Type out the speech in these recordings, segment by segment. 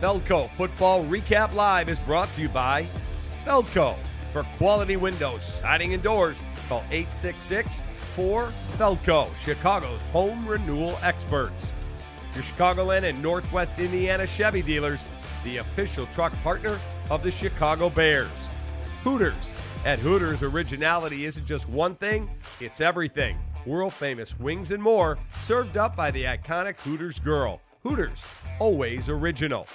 Feldco Football Recap Live is brought to you by Feldco. For quality windows, siding, and doors, call 866-4FELDCO, Chicago's home renewal experts. Your Chicagoland and Northwest Indiana Chevy dealers, the official truck partner of the Chicago Bears. Hooters. At Hooters, originality isn't just one thing, it's everything. World-famous wings and more, served up by the iconic Hooters girl. Hooters, always original.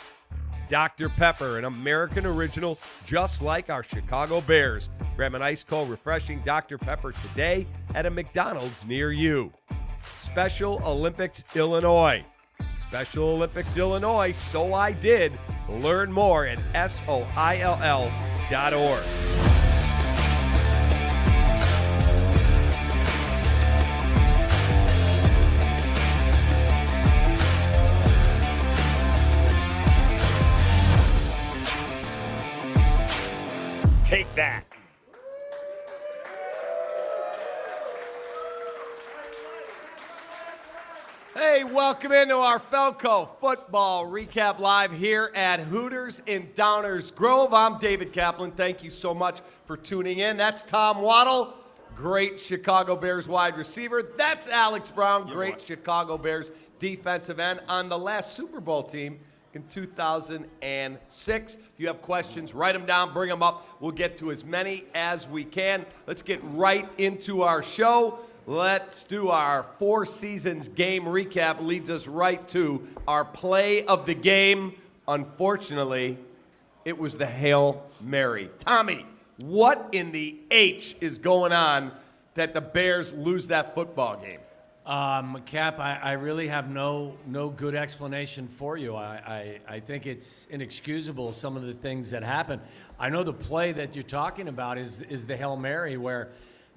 Dr. Pepper, an American original just like our Chicago Bears. Grab an ice-cold, refreshing Dr. Pepper today at a McDonald's near you. Special Olympics Illinois. Special Olympics Illinois, so I did. Learn more at SOILL.org. Take that. Hey, welcome into our Feldco Football Recap Live here at Hooters in Downers Grove. I'm David Kaplan. Thank you so much for tuning in. That's Tom Waddle, great Chicago Bears wide receiver. That's Alex Brown, great Chicago Bears defensive end on the last Super Bowl team in 2006. If you have questions, write them down, bring them up. We'll get to as many as we can. Let's get right into our show. Let's do our Four Seasons game recap. Leads us right to our play of the game. Unfortunately, it was the Hail Mary. Tommy, what in the H is going on that the Bears lose that football game? Cap, I really have no good explanation for you. I think it's inexcusable, some of the things that happen. I know the play that you're talking about is the Hail Mary where,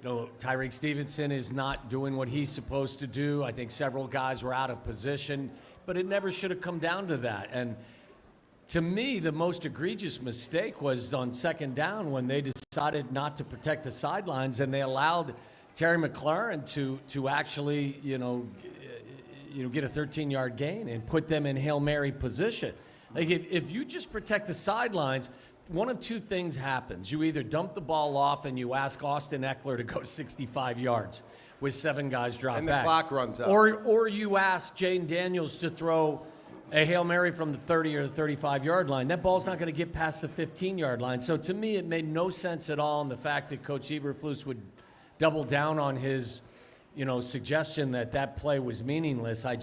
Tyreek Stevenson is not doing what he's supposed to do. I think several guys were out of position, but it never should have come down to that. And to me, the most egregious mistake was on second down when they decided not to protect the sidelines and they allowed Terry McLaurin to actually, get a 13-yard gain and put them in Hail Mary position. Like if you just protect the sidelines, one of two things happens. You either dump the ball off and you ask Austin Eckler to go 65 yards with 7 guys drop back. And the clock runs out. Or you ask Jaden Daniels to throw a Hail Mary from the 30 or the 35-yard line. That ball's not going to get past the 15-yard line. So to me, it made no sense at all in the fact that Coach Eberflus would double down on his, suggestion that play was meaningless. I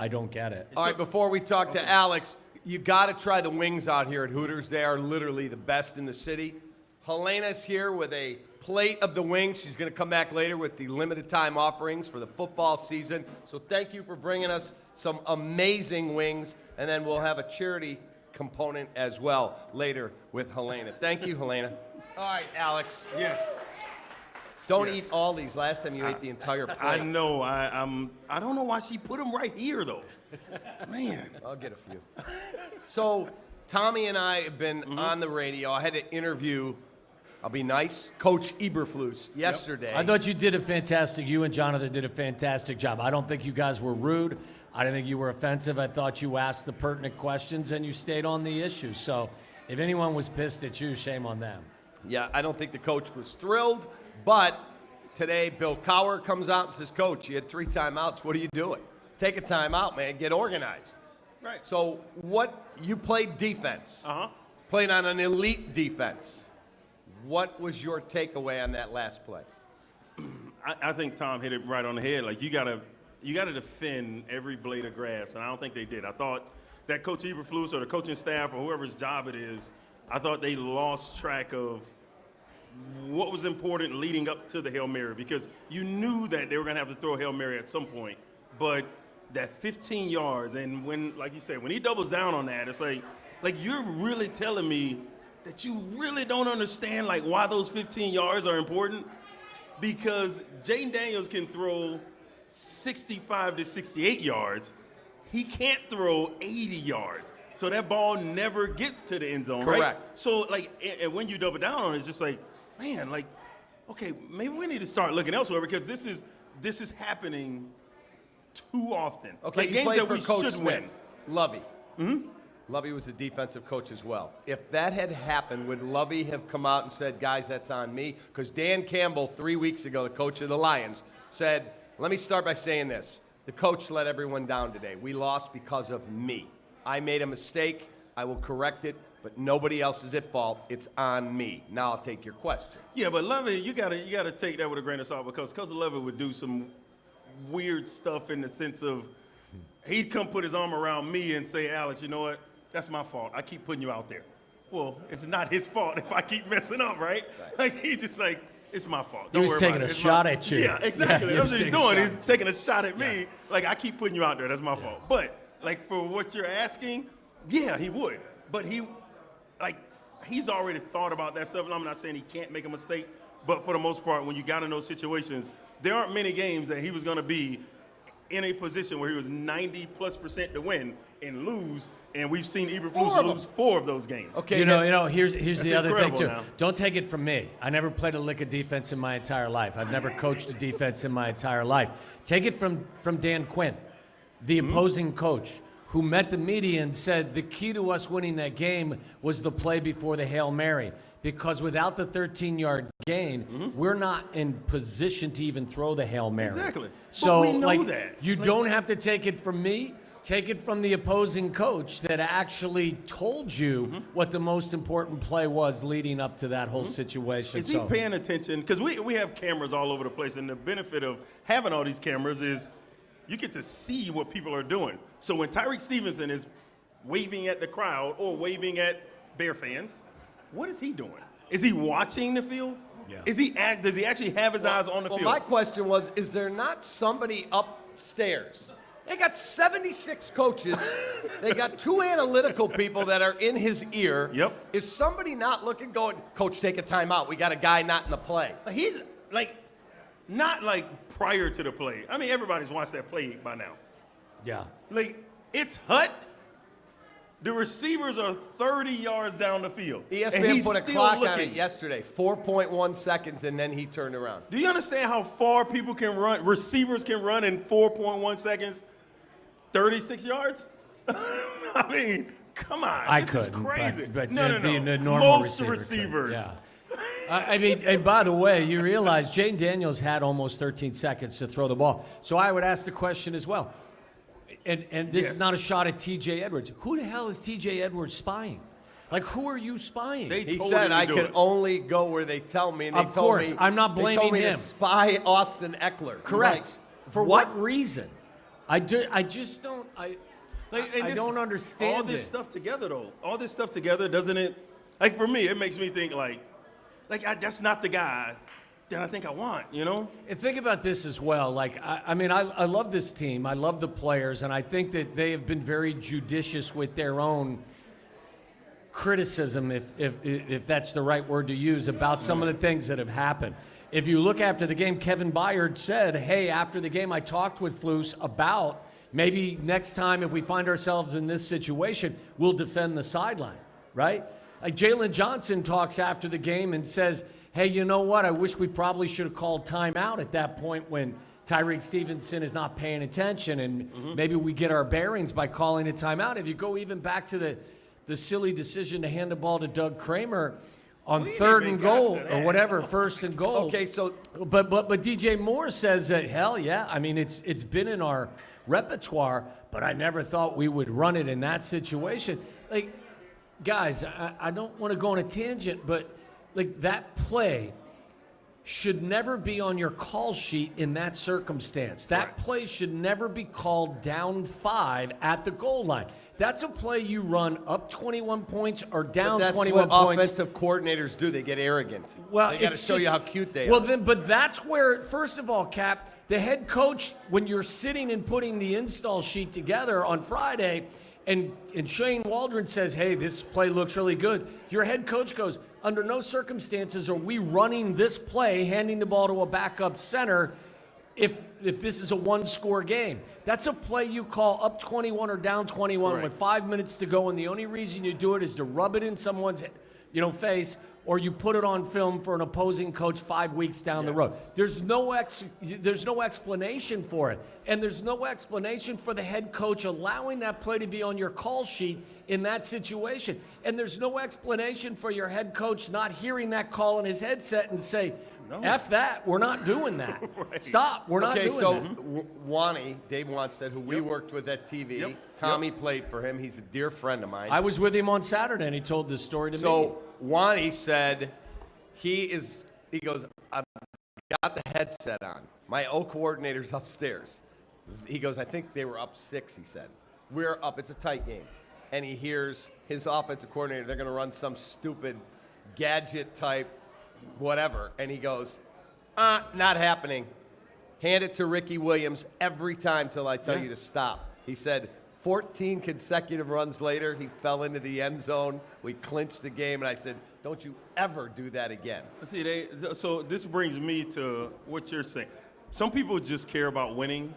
don't get it. All right, before we talk to Alex, you got to try the wings out here at Hooters. They are literally the best in the city. Helena's here with a plate of the wings. She's going to come back later with the limited time offerings for the football season. So thank you for bringing us some amazing wings, and then we'll have a charity component as well later with Helena. Thank you, Helena. All right, Alex. Yes. Don't eat all these. Last time you ate the entire plate. I know. I don't know why she put them right here, though. Man. I'll get a few. So Tommy and I have been on the radio. I had to interview, I'll be nice, Coach Eberflus yesterday. I thought you and Jonathan did a fantastic job. I don't think you guys were rude. I didn't think you were offensive. I thought you asked the pertinent questions and you stayed on the issue. So if anyone was pissed at you, shame on them. Yeah, I don't think the coach was thrilled. But today, Bill Cowher comes out and says, Coach, you had 3 timeouts. What are you doing? Take a timeout, man. Get organized. Right. So you played defense. Played on an elite defense. What was your takeaway on that last play? I think Tom hit it right on the head. Like, you gotta defend every blade of grass, and I don't think they did. I thought that Coach Eberflus or the coaching staff or whoever's job it is, I thought they lost track of what was important leading up to the Hail Mary, because you knew that they were going to have to throw a Hail Mary at some point, but that 15 yards, and when, like you said, when he doubles down on that, it's like you're really telling me that you really don't understand why those 15 yards are important, because Jaden Daniels can throw 65 to 68 yards. He can't throw 80 yards. So that ball never gets to the end zone, Correct. Right? So, and when you double down on it, it's just man, okay, maybe we need to start looking elsewhere, because this is happening too often. Okay, games played that for we Coach should Smith. win. Lovey. Lovey was the defensive coach as well. If that had happened, would Lovey have come out and said, guys, that's on me? Because Dan Campbell, 3 weeks ago, the coach of the Lions, said, let me start by saying this. The coach let everyone down today. We lost because of me. I made a mistake. I will correct it, but nobody else is at fault. It's on me. Now I'll take your question. Yeah, but Lovey, you gotta take that with a grain of salt because Coach Lovey would do some weird stuff in the sense of he'd come put his arm around me and say, Alex, you know what? That's my fault. I keep putting you out there. Well, it's not his fault if I keep messing up, right? Like he's just like, it's my fault. Don't he was worry taking about a it. shot at you. Yeah, exactly. Yeah, That's what he's doing. He's taking a shot at me. Yeah. Like I keep putting you out there. That's my fault. But like for what you're asking, yeah, he would. But he's already thought about that stuff. And I'm not saying he can't make a mistake, but for the most part, when you got in those situations, there aren't many games that he was going to be in a position where he was 90+% to win and lose, and we've seen Eberflus lose 4 of those games. Okay, You know, here's the other thing, incredible too. now. Don't take it from me. I never played a lick of defense in my entire life. I've never coached a defense in my entire life. Take it from Dan Quinn, the opposing coach, who met the media and said the key to us winning that game was the play before the Hail Mary. Because without the 13-yard gain, we're not in position to even throw the Hail Mary. Exactly. So, But we know like, that. you don't have to take it from me. Take it from the opposing coach that actually told you what the most important play was leading up to that whole situation. Is he paying attention? Because we have cameras all over the place, and the benefit of having all these cameras is you get to see what people are doing. So when Tyreek Stevenson is waving at the crowd or waving at Bear fans, what is he doing? Is he watching the field? Yeah. Does he actually have his eyes on the field? Well, my question was, is there not somebody upstairs? They got 76 coaches. They got 2 analytical people that are in his ear. Yep. Is somebody not looking, going, Coach, take a timeout. We got a guy not in the play. He's not like prior to the play. I mean, everybody's watched that play by now. Yeah. Like, it's Hut. The receivers are 30 yards down the field. and ESPN he's put a still clock on looking. it yesterday, 4.1 seconds, and then he turned around. Do you understand how far people can run, receivers can run in 4.1 seconds, 36 yards? I mean, come on. I this couldn't, is crazy. but no. being a normal Most receiver receivers. could, yeah. I mean, and by the way, you realize Jane Daniels had almost 13 seconds to throw the ball. So I would ask the question as well. And this Yes. is not a shot at T.J. Edwards. Who the hell is T.J. Edwards spying? Like, who are you spying? He told said, him to I do can it. only go where they tell me. And they Of told course. me, I'm not They told blaming me him. to spy Austin Eckler. Correct. Like, For what reason? I just don't. I And don't understand all this it. stuff together, though. All this stuff together, doesn't it? Like, for me, it makes me think, that's not the guy that I think I want, you know? And think about this as well. Like, I mean, I love this team. I love the players, and I think that they have been very judicious with their own criticism, if that's the right word to use, about some of the things that have happened. If you look after the game, Kevin Byard said, hey, after the game, I talked with Flus about maybe next time if we find ourselves in this situation, we'll defend the sideline, right? Like Jalen Johnson talks after the game and says, hey, you know what? I wish we probably should have called timeout at that point when Tyreek Stevenson is not paying attention, and maybe we get our bearings by calling a timeout. If you go even back to the silly decision to hand the ball to Doug Kramer on We third even and got goal to or that. whatever, first and goal. Okay, so But DJ Moore says that, hell yeah, I mean, it's been in our repertoire, but I never thought we would run it in that situation. Like, guys, I don't want to go on a tangent, but like that play should never be on your call sheet in that circumstance. That play should never be called down 5 at the goal line. That's a play you run up 21 points or down that's 21 what points. offensive coordinators do. They get arrogant. Well, they got to it's show you just- how cute they well, are. then, but that's where, first of all, Cap, the head coach, when you're sitting and putting the install sheet together on Friday, and Shane Waldron says, hey, this play looks really good, your head coach goes, under no circumstances are we running this play, handing the ball to a backup center, if this is a one-score game. That's a play you call up 21 or down 21 Correct. with 5 minutes to go, and the only reason you do it is to rub it in someone's face or you put it on film for an opposing coach 5 weeks down the road. There's no explanation for it. And there's no explanation for the head coach allowing that play to be on your call sheet in that situation. And there's no explanation for your head coach not hearing that call in his headset and say, F that, we're not doing that. Right. Stop, we're not doing that. Okay, so Wani, Dave Wanstead, who we worked with at TV, Tommy played for him. He's a dear friend of mine. I was with him on Saturday, and he told this story to me. So Wani said he goes, I've got the headset on. My O coordinator's upstairs. He goes, I think they were up 6, he said. We're up, it's a tight game. And he hears his offensive coordinator, they're going to run some stupid gadget type whatever. And he goes, not happening. Hand it to Ricky Williams every time till I tell you to stop. He said 14 consecutive runs later, he fell into the end zone. We clinched the game, and I said, don't you ever do that again. See, so this brings me to what you're saying. Some people just care about winning.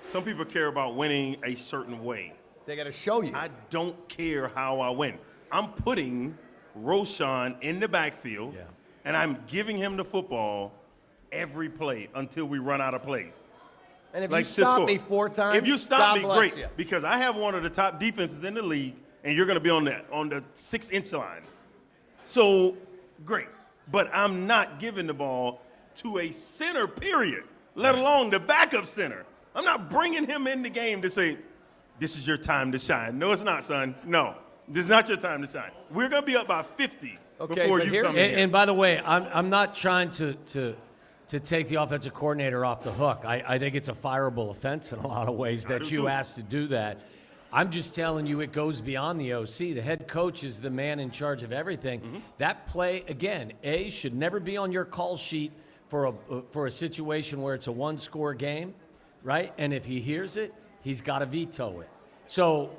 Some people care about winning a certain way. They got to show you. I don't care how I win. I'm putting Roshan in the backfield, and I'm giving him the football every play until we run out of plays. And if you stop me 4 times, if you stop me, God bless great, you. because I have one of the top defenses in the league, and you're going to be on the 6-inch line. So great, but I'm not giving the ball to a center, period, let alone the backup center. I'm not bringing him in the game to say, this is your time to shine. No, it's not, son. No, this is not your time to shine. We're going to be up by 50 before you come in here. And by the way, I'm not trying to take the offensive coordinator off the hook. I think it's a fireable offense in a lot of ways that you asked to do that. I'm just telling you it goes beyond the OC. The head coach is the man in charge of everything. That play, again, should never be on your call sheet for a situation where it's a one-score game, right? And if he hears it, he's got to veto it. So,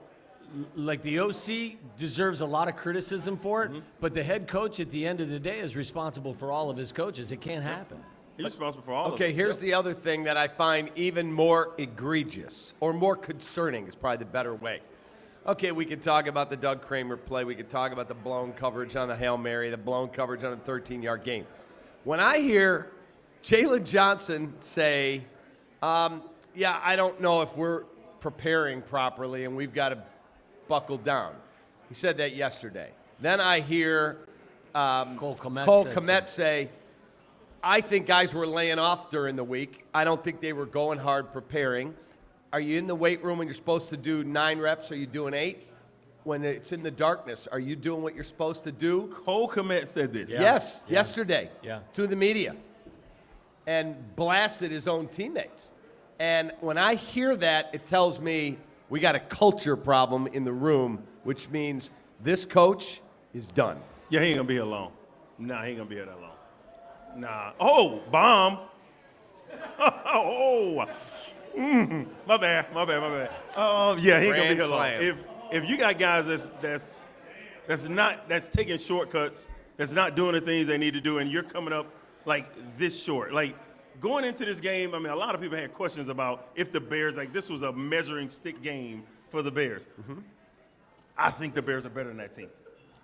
like, the OC deserves a lot of criticism for it, but the head coach at the end of the day is responsible for all of his coaches. It can't happen. He's responsible for all of it. Okay, here's the other thing that I find even more egregious, or more concerning is probably the better way. Okay, we could talk about the Doug Kramer play. We could talk about the blown coverage on the Hail Mary, the blown coverage on a 13-yard game. When I hear Jalen Johnson say, I don't know if we're preparing properly and we've got to buckle down. He said that yesterday. Then I hear Cole Kmet say, I think guys were laying off during the week. I don't think they were going hard preparing. Are you in the weight room when you're supposed to do 9 reps? Are you doing 8? When it's in the darkness, are you doing what you're supposed to do? Cole Kmet said this. Yes, yesterday to the media, and blasted his own teammates. And when I hear that, it tells me we got a culture problem in the room, which means this coach is done. Yeah, he ain't going to be here long. Nah, he ain't going to be here that long. Nah. Oh, bomb. My bad. Yeah, he ain't gonna be here long. If you got guys that's taking shortcuts, that's not doing the things they need to do, and you're coming up like this short, like going into this game, I mean, a lot of people had questions about if the Bears, like this was a measuring stick game for the Bears. I think the Bears are better than that team.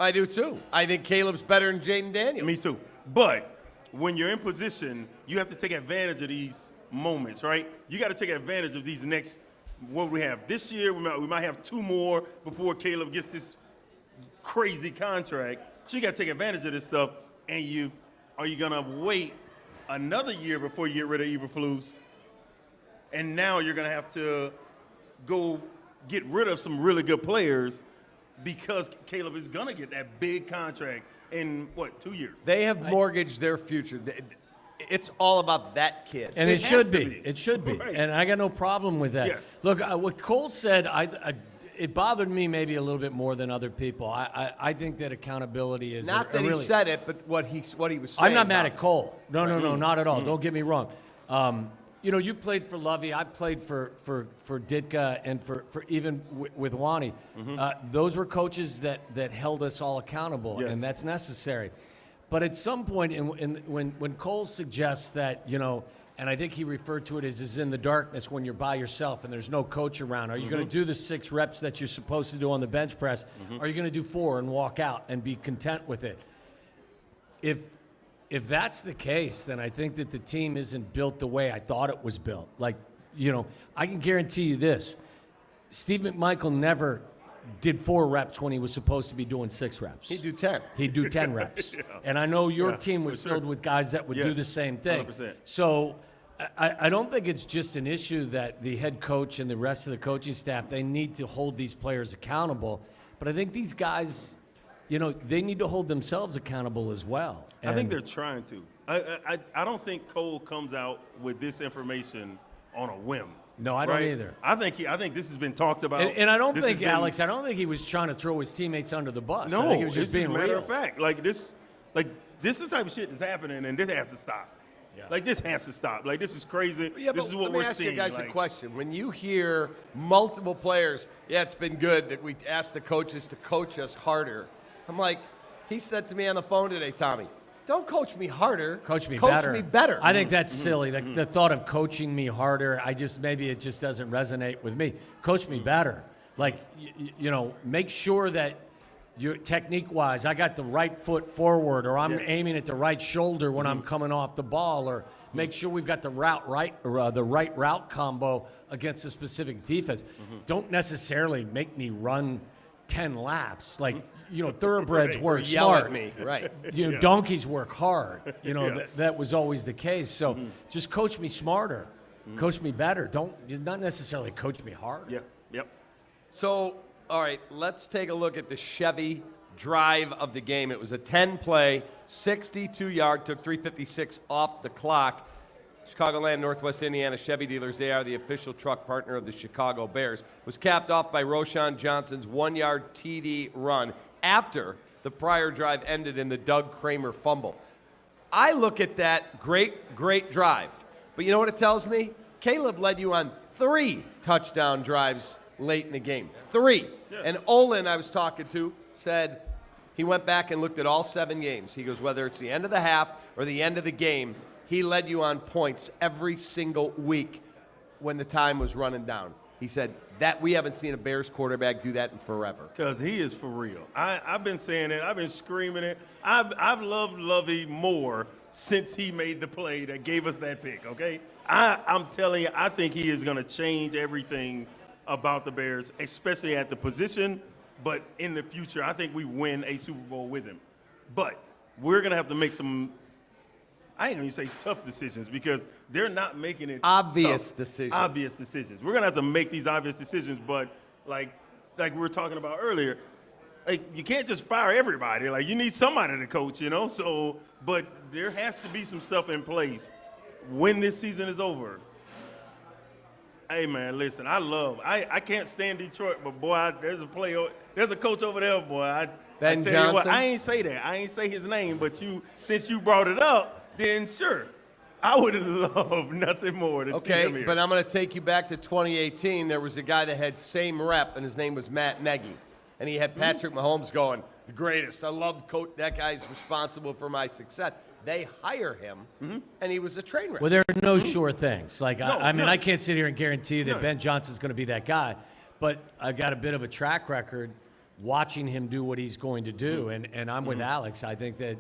I do too. I think Caleb's better than Jaden Daniels. Me too. But when you're in position, you have to take advantage of these moments, right? You got to take advantage of these next, what we have this year. We might have 2 more before Caleb gets this crazy contract. So you got to take advantage of this stuff. And are you going to wait another year before you get rid of Eberflus? And now you're going to have to go get rid of some really good players because Caleb is going to get that big contract in, 2 years? They have mortgaged their future. It's all about that kid. And it should be. It should be. Right. And I got no problem with that. Yes. Look, what Cole said, it bothered me maybe a little bit more than other people. I think that accountability is not that he said it, but what he was saying. I'm not mad at Cole. No, not at all. Don't get me wrong. You played for Lovey. I played for Ditka and for even with Wani. Those were coaches that held us all accountable, and that's necessary. But at some point, when Cole suggests that, and I think he referred to it as is in the darkness when you're by yourself and there's no coach around. Are you going to do the 6 reps that you're supposed to do on the bench press? Are you going to do 4 and walk out and be content with it? if that's the case, then I think that the team isn't built the way I thought it was built. Like, I can guarantee you this. Steve McMichael never did 4 reps when he was supposed to be doing 6 reps. He'd do 10. He'd do 10 reps. Yeah. And I know your Yeah, team was for filled sure. with guys that would do Yes, the same thing. 100%. So I don't think it's just an issue that the head coach and the rest of the coaching staff, they need to hold these players accountable. But I think these guys, they need to hold themselves accountable as well. I think And- they're trying to. I don't think Cole comes out with this information on a whim. No, I don't right? either. I think this has been talked about. And I don't This think, has been- Alex, I don't think he was trying to throw his teammates under the bus. No, I think he was just it's being a matter real. of fact. This is the type of shit that's happening, and this has to stop. Yeah. This has to stop. This is crazy. Yeah, this but is what let me we're ask seeing. you guys a question. When you hear multiple players, it's been good that we asked the coaches to coach us harder. I'm like, he said to me on the phone today, Tommy, don't coach me harder. Coach me me better. I think that's silly. The thought of coaching me harder, maybe it just doesn't resonate with me. Coach me better. Make sure that you're technique-wise, I got the right foot forward, or I'm Yes. aiming at the right shoulder when I'm coming off the ball, or make sure we've got the right route combo against a specific defense. Don't necessarily make me run 10 laps. Thoroughbreds Right, work or yell smart. at me, right. Donkeys work hard. That was always the case. So just coach me smarter, coach me better. Don't not necessarily coach me hard. Yep. So, all right, let's take a look at the Chevy drive of the game. It was a 10-play, 62-yard, took 3:56 off the clock. Chicagoland, Northwest Indiana Chevy dealers, they are the official truck partner of the Chicago Bears. Was capped off by Roshan Johnson's 1-yard TD run after the prior drive ended in the Doug Kramer fumble. I look at that great drive. But you know what it tells me? Caleb led you on 3 touchdown drives late in the game. 3. Yeah. And Olin, I was talking to, said he went back and looked at all 7 games. He goes, whether it's the end of the half or the end of the game, he led you on points every single week when the time was running down. He said that we haven't seen a Bears quarterback do that in forever. Because he is for real. I've been saying it. I've been screaming it. I've loved Lovey more since he made the play that gave us that pick, okay? I'm telling you, I think he is going to change everything about the Bears, especially at the position. But in the future, I think we win a Super Bowl with him. But we're going to have to make some, I ain't going to say tough decisions, because they're not making it Obvious tough. decisions. Obvious decisions. We're going to have to make these obvious decisions, but like we were talking about earlier, you can't just fire everybody. You need somebody to coach, So, but there has to be some stuff in place when this season is over. Hey man, listen, I can't stand Detroit, but boy, there's a coach over there, boy. Ben I tell you what, Johnson? I ain't say that. I ain't say his name, but since you brought it up, then sure. I would have loved nothing more to see him Okay, here. but I'm going to take you back to 2018. There was a guy that had same rep, and his name was Matt Nagy. And he had Patrick Mahomes going, the greatest. I love coach. That guy's responsible for my success. They hire him, and he was a train wreck. Well, there are no sure things. I mean, no. I can't sit here and guarantee that No. Ben Johnson's going to be that guy, but I've got a bit of a track record watching him do what he's going to do, and I'm with Alex. I think that,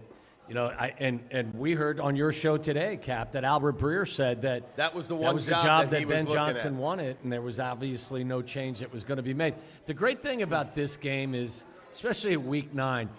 and we heard on your show today, Cap, that Albert Breer said that That was the that one was the job job that that he was Ben looking Johnson at. wanted, and there was obviously no change that was going to be made. The great thing about this game is, especially at Week 9,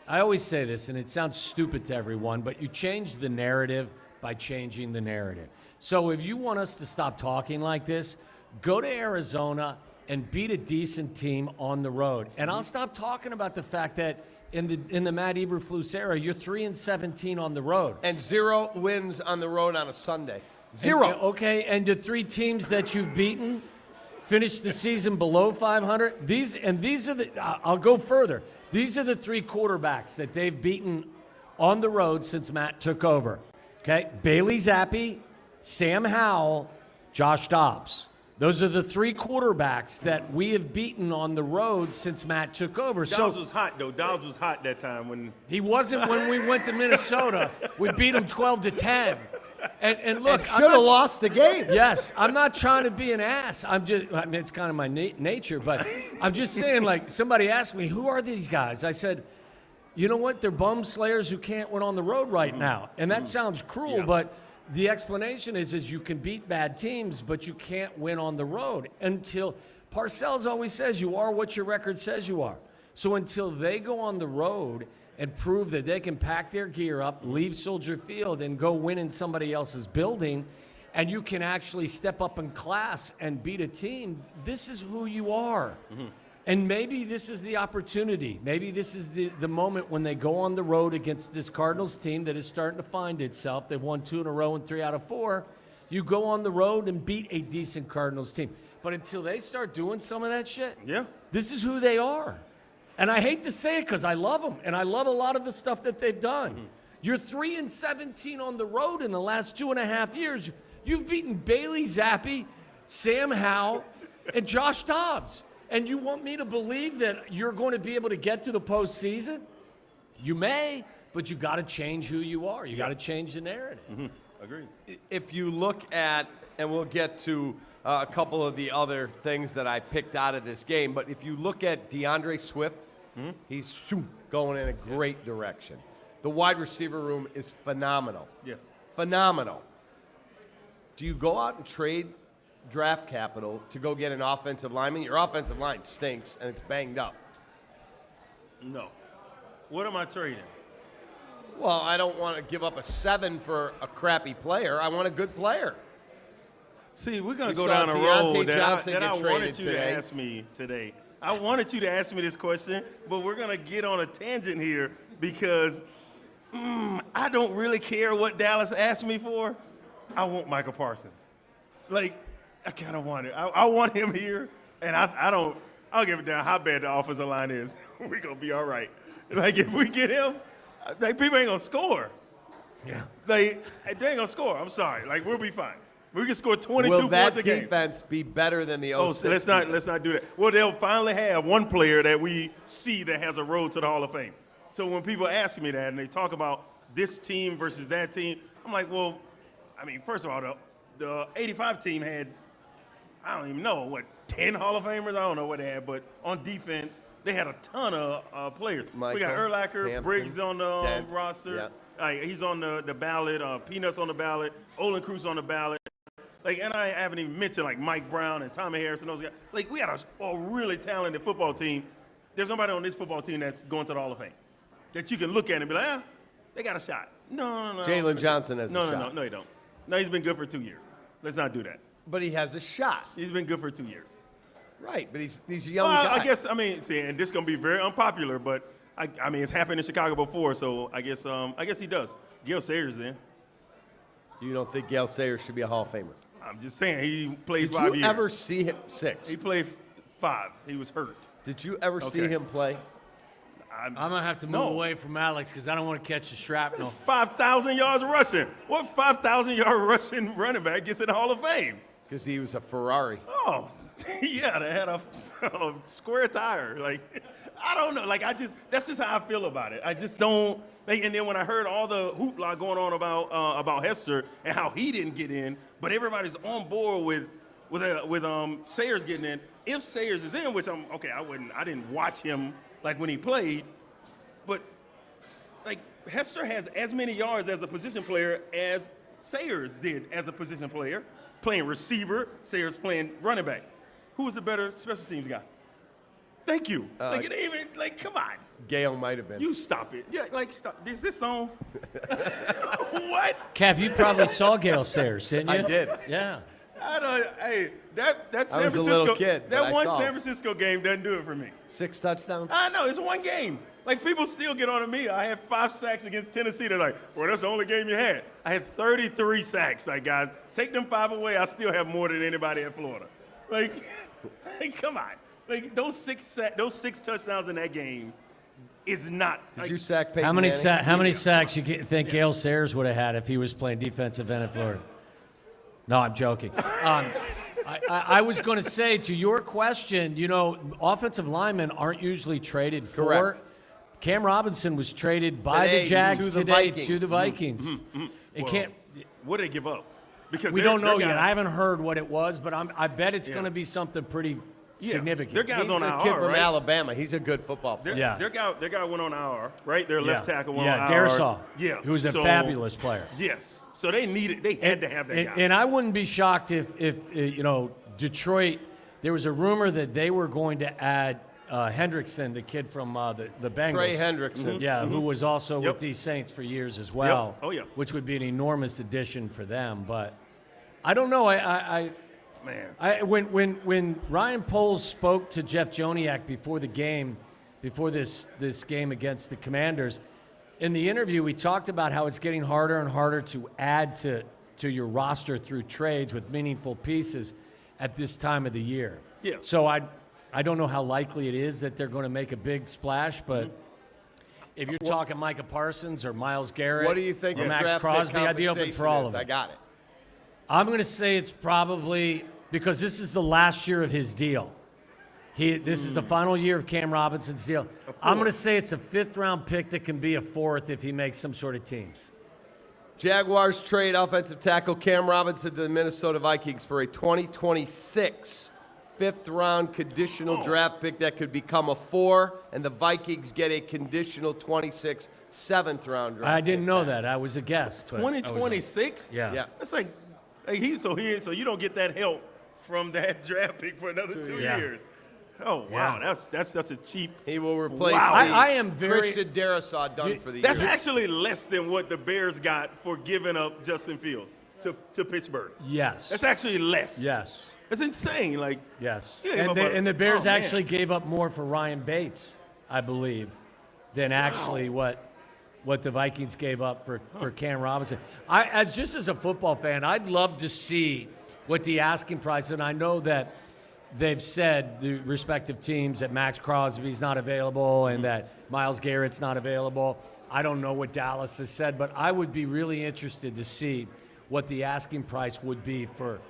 I always say this, and it sounds stupid to everyone, but you change the narrative by changing the narrative. So if you want us to stop talking like this, go to Arizona and beat a decent team on the road. And I'll stop talking about the fact that in the Matt Eberflus era, you're 3-17 on the road. And 0 wins on the road on a Sunday. 0. Okay, and the 3 teams that you've beaten finished the season below 500. These are the. I'll go further. These are the 3 quarterbacks that they've beaten on the road since Matt took over. Okay, Bailey Zappi, Sam Howell, Josh Dobbs. Those are the 3 quarterbacks that we have beaten on the road since Matt took over. Dobbs was hot, though. Dobbs was hot that time when He wasn't when we went to Minnesota. We beat him 12-10. And look, Should have lost the game. Yes, I'm not trying to be an ass. I mean, it's kind of my nature, but I'm just saying, somebody asked me, who are these guys? I said, You know what? They're bum slayers who can't win on the road right now. And that sounds cruel, but the explanation is you can beat bad teams, but you can't win on the road. Until Parcells always says you are what your record says you are. So until they go on the road and prove that they can pack their gear up, leave Soldier Field, and go win in somebody else's building, and you can actually step up in class and beat a team, this is who you are. And maybe this is the opportunity. Maybe this is the moment when they go on the road against this Cardinals team that is starting to find itself. They've won 2 in a row and 3 out of 4. You go on the road and beat a decent Cardinals team. But until they start doing some of that shit, this is who they are. And I hate to say it because I love them, and I love a lot of the stuff that they've done. You're 3-17 on the road in the last 2.5 years. You've beaten Bailey Zappi, Sam Howell, and Josh Dobbs. And you want me to believe that you're going to be able to get to the postseason? You may, but you got to change who you are. You got to change the narrative. Agreed. If you look at, and we'll get to a couple of the other things that I picked out of this game, but if you look at DeAndre Swift, he's going in a great direction. The wide receiver room is phenomenal. Yes. Phenomenal. Do you go out and trade draft capital to go get an offensive lineman? Your offensive line stinks and it's banged up. No. What am I trading? Well, I don't want to give up a 7 for a crappy player. I want a good player. See, we're going to We go saw down a Deontay road that Johnson I get wanted traded you today. to ask me today. I wanted you to ask me this question, but we're going to get on a tangent here because I don't really care what Dallas asked me for. I want Michael Parsons. Like, I kind of want it. I want him here, and I'll give it down how bad the offensive line is. We're going to be all right. Like, if we get him, like, people ain't going to score. Yeah. They ain't going to score. I'm sorry. Like, we'll be fine. We can score 22 Will points that a game. defense be better than the 06? Oh, so let's not do that. Well, they'll finally have one player that we see that has a road to the Hall of Fame. So when people ask me that and they talk about this team versus that team, I'm like, well, I mean, first of all, the 85 team had, I don't even know, 10 Hall of Famers? I don't know what they had, but on defense, they had a ton of players. Michael, we got Urlacher, Hampton, Briggs on the Dent, roster. yeah. He's on the ballot. Peanuts on the ballot. Olin Cruz on the ballot. Like, and I haven't even mentioned like Mike Brown and Tommy Harris and those guys. Like, we got a really talented football team. There's nobody on this football team that's going to the Hall of Fame that you can look at and be like, they got a shot. No. Jalen Johnson has a shot. No, he don't. No, he's been good for 2 years. Let's not do that. But he has a shot. He's been good for 2 years. Right, but he's a young guy. I guess, see, and this is going to be very unpopular, but I mean, it's happened in Chicago before, so I guess he does. Gale Sayers then. You don't think Gale Sayers should be a Hall of Famer? I'm just saying, he played Did 5 years. you ever see him 6? He played 5. He was hurt. Did you ever see him play? I'm going to have to move away from Alex because I don't want to catch the shrapnel. 5,000 yards rushing. What 5,000-yard rushing running back gets in the Hall of Fame? Because he was a Ferrari. Oh, yeah, they had a square tire. Like, I don't know. Like, that's just how I feel about it. I just don't. And then when I heard all the hoopla going on about Hester and how he didn't get in, but everybody's on board with Sayers getting in. If Sayers is in, which I didn't watch him like when he played, but like Hester has as many yards as a position player as Sayers did as a position player, playing receiver. Sayers playing running back. Who was the better special teams guy? Thank you. Come on. Gale might have been. You stop it. Yeah, stop. Is this on? What? Cap, you probably saw Gale Sayers, didn't you? I did. Yeah. That San I was a Francisco, little kid, but that I one saw San him. Francisco game doesn't do it for me. 6 touchdowns? I know, it's one game. Like, people still get on to me. I had 5 sacks against Tennessee. They're like, well, that's the only game you had. I had 33 sacks. Like, guys, take them 5 away, I still have more than anybody in Florida. Like come on. Like, those six touchdowns in that game is not. Did you sack Peyton How many Manning? sacks you think Gale Sayers would have had if he was playing defensive end in Florida? No, I'm joking. I was going to say, to your question, offensive linemen aren't usually traded for. Correct. Cam Robinson was traded by Today the Jags to the today Vikings. to the Vikings. It can't. What did they give up? Because We don't know yet. I haven't heard what it was, but I bet it's going to be something pretty significant. Their guy's He's on the IR, kid from right? Alabama. He's a good football player. Yeah. Their guy went on IR, right? Their left tackle went on IR. Darisaw. Yeah. Who's a So, fabulous player. Yes. So they had to have that guy. And I wouldn't be shocked if Detroit, there was a rumor that they were going to add Hendrickson, the kid from the Bengals. Trey Hendrickson. Yeah, who was also Yep. with these Saints for years as well. Oh, yeah. Which would be an enormous addition for them. But I don't know. Man. When Ryan Poles spoke to Jeff Joniak before the game, before this game against the Commanders, in the interview we talked about how it's getting harder and harder to add to your roster through trades with meaningful pieces at this time of the year. Yeah. So I don't know how likely it is that they're going to make a big splash, but if you're talking Micah Parsons or Myles Garrett What do you think or the Max draft pick Crosby, I'd be open for all compensation of is? I it. got it. I'm going to say it's probably because this is the last year of his deal. This is the final year of Cam Robinson's deal. I'm going to say it's a 5th-round pick that can be a 4th if he makes some sort of teams. Jaguars trade offensive tackle Cam Robinson to the Minnesota Vikings for a 2026 5th-round conditional draft pick that could become a 4, and the Vikings get a conditional 26 7th-round draft. I didn't know that. I was a guest. but I was- 2026? Yeah. Yeah. That's like so you don't get that help from that draft pick for another 2 Yeah. years. Oh wow, Yeah. that's such a cheap. He will replace Wow. I am very- Christian Darisaw done for the That's year. actually less than what the Bears got for giving up Justin Fields to Pittsburgh. Yes. That's actually less. Yes. That's insane. Like Yes. You gave up And the Bears man. actually gave up more for Ryan Bates, I believe, than actually what the Vikings gave up for Cam Robinson. As a football fan, I'd love to see what the asking price, and I know that they've said, the respective teams, that Max Crosby's not available and that Myles Garrett's not available. I don't know what Dallas has said, but I would be really interested to see what the asking price would be for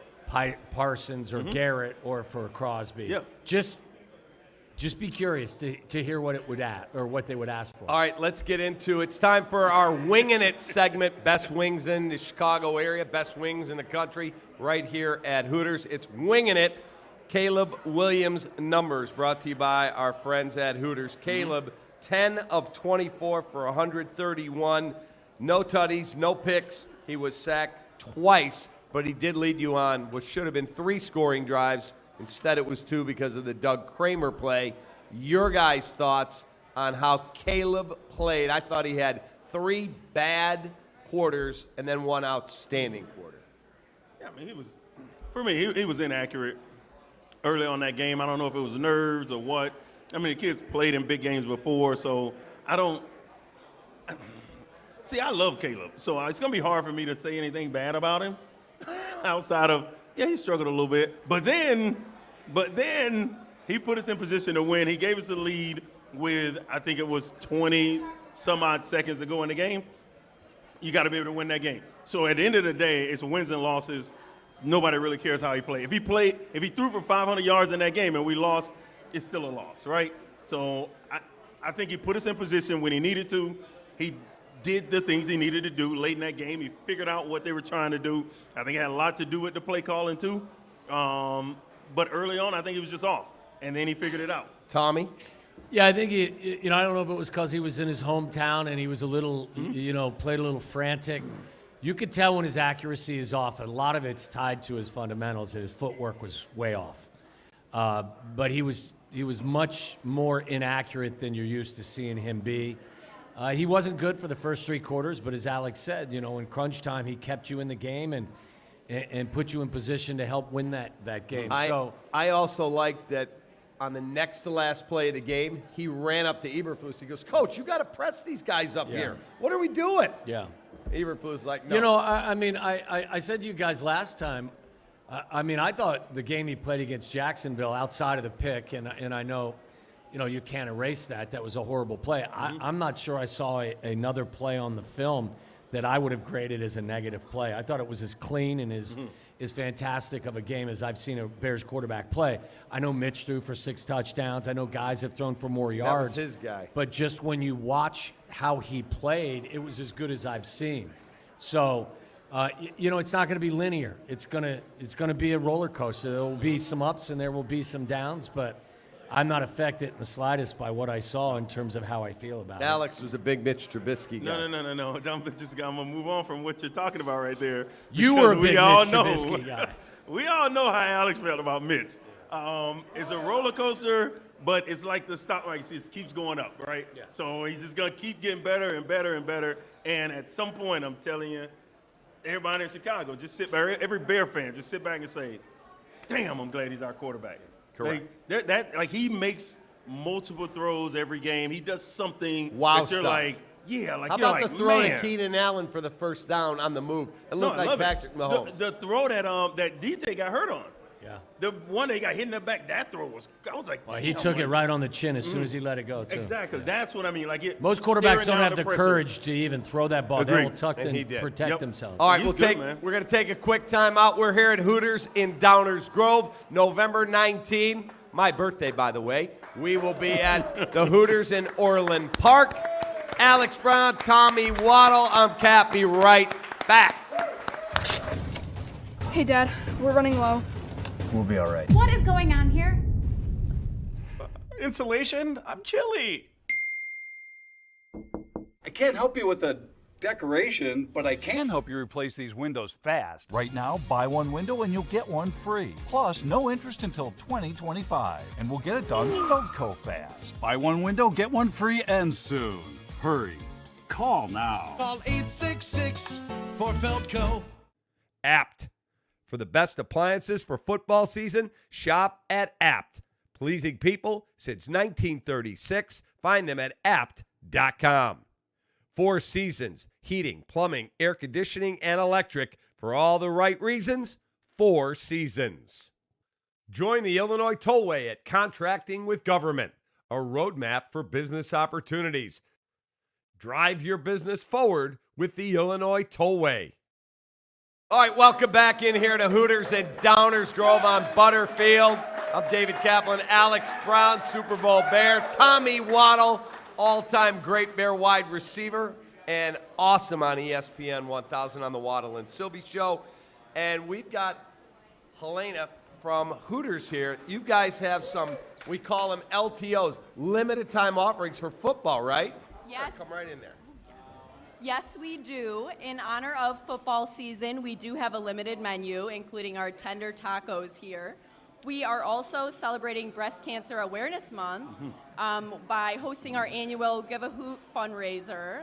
Parsons or Garrett or for Crosby. Yeah. Just be curious to hear what it would or what they would ask for. All right, let's get into it. It's time for our Winging It segment. Best wings in the Chicago area, best wings in the country, right here at Hooters. It's Winging It. Caleb Williams numbers brought to you by our friends at Hooters. Caleb, 10 of 24 for 131. No tutties, no picks. He was sacked twice, but he did lead you on what should have been 3 scoring drives. Instead, it was 2 because of the Doug Kramer play. Your guys' thoughts on how Caleb played? I thought he had 3 bad quarters and then 1 outstanding quarter. Yeah, I mean, he was inaccurate early on that game. I don't know if it was nerves or what. I mean, the kid's played in big games before, so I don't – see, I love Caleb, so it's going to be hard for me to say anything bad about him outside of, yeah, he struggled a little bit. But then he put us in position to win. He gave us the lead with, I think it was 20-some-odd seconds to go in the game. You got to be able to win that game. So at the end of the day, it's wins and losses. Nobody really cares how he played. If he threw for 500 yards in that game and we lost, it's still a loss, right? So I think he put us in position when he needed to. He did the things he needed to do late in that game. He figured out what they were trying to do. I think it had a lot to do with the play calling too. But early on, I think he was just off, and then he figured it out. Tommy? Yeah, I think I don't know if it was because he was in his hometown and he was a little, played a little frantic. You could tell when his accuracy is off. A lot of it's tied to his fundamentals. His footwork was way off. But he was much more inaccurate than you're used to seeing him be. He wasn't good for the first 3 quarters, but as Alex said, in crunch time, he kept you in the game and put you in position to help win that game. I also like that on the next to last play of the game, he ran up to Eberflus. He goes, Coach, you got to press these guys up here. What are we doing? Yeah. Eberflus like, no. I said to you guys last time, I thought the game he played against Jacksonville outside of the pick, and I know, you can't erase that. That was a horrible play. I'm not sure I saw another play on the film that I would have graded as a negative play. I thought it was as clean and as fantastic of a game as I've seen a Bears quarterback play. I know Mitch threw for 6 touchdowns. I know guys have thrown for more yards. That was his guy. But just when you watch how he played, it was as good as I've seen. So It's not going to be linear. It's going to be a roller coaster. There will be some ups and there will be some downs, but I'm not affected in the slightest by what I saw in terms of how I feel about it. Alex was a big Mitch Trubisky guy. No. I'm gonna move on from what you're talking about right there. You were a because big we all Mitch know, Trubisky guy. We all know how Alex felt about Mitch. It's a roller coaster, but it's like the stock market. It keeps going up, right? Yeah. So he's just gonna keep getting better and better and better. And at some point, I'm telling you, everybody in Chicago, just sit back. Every Bear fan, just sit back and say, "Damn, I'm glad he's our quarterback." Correct. He makes multiple throws every game. He does something Wow that you're stuff. like, yeah, like How you're about like, the throw man. to Keenan Allen for the first down on the move? It No, looked I like love it. Patrick Mahomes. The throw that DJ got hurt on. Yeah. The one that he got hit in the back, that throw I was like, Well, damn, he took it like- right on the chin as soon as he let it go, too. Exactly. That's what I mean. Like Most quarterbacks staring don't down have the pressure. courage to even throw that ball. They will Agreed. tuck And and he did. protect Yep. themselves. All right, He's good, man. we're going to take a quick time out. We're here at Hooters in Downers Grove, November 19. My birthday, by the way. We will be at the Hooters in Orland Park. Alex Brown, Tommy Waddle. I'm Cap. Be right back. Hey, Dad, we're running low. We'll be all right. What is going on here? Insulation? I'm chilly. I can't help you with a decoration, but I can help you replace these windows fast. Right now, buy one window and you'll get one free. Plus, no interest until 2025. And we'll get it done Feldco fast. Buy one window, get one free, and soon. Hurry. Call now. Call 866 for Feldco. Apt. For the best appliances for football season, shop at Apt. Pleasing people since 1936. Find them at apt.com. 4 Seasons, heating, plumbing, air conditioning, and electric. For all the right reasons, 4 Seasons. Join the Illinois Tollway at Contracting with Government, a roadmap for business opportunities. Drive your business forward with the Illinois Tollway. All right, welcome back in here to Hooters and Downers Grove on Butterfield. I'm David Kaplan, Alex Brown, Super Bowl Bear, Tommy Waddle, all-time great Bear wide receiver, and awesome on ESPN 1000 on the Waddle and Silby Show. And we've got Helena from Hooters here. You guys have some, we call them LTOs, limited time offerings for football, right? Yes. Come right in there. Yes, we do. In honor of football season, we do have a limited menu, including our tender tacos here. We are also celebrating Breast Cancer Awareness Month by hosting our annual Give a Hoot fundraiser.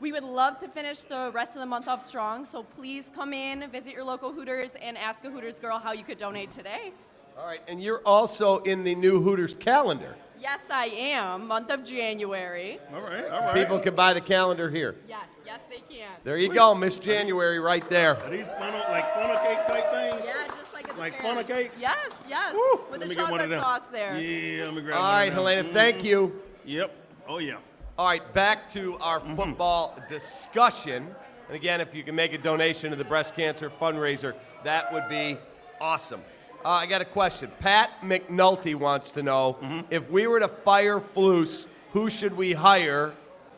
We would love to finish the rest of the month off strong, so please come in, visit your local Hooters, and ask a Hooters girl how you could donate today. All right, and you're also in the new Hooters calendar. Yes, I am. Month of January. All right. People can buy the calendar here. Yes, they can. There you go, Miss January right there. Are these funnel cake type things? Yeah, just like at the Like fair. funnel cake? Yes. Woo! With Let the me get one of chocolate them. sauce there. Yeah, let me grab All one right, of them. Helena, thank you. Yep. Oh, yeah. All right, back to our football discussion. And again, if you can make a donation to the breast cancer fundraiser, that would be awesome. I got a question. Pat McNulty wants to know, if we were to fire Flus, who should we hire?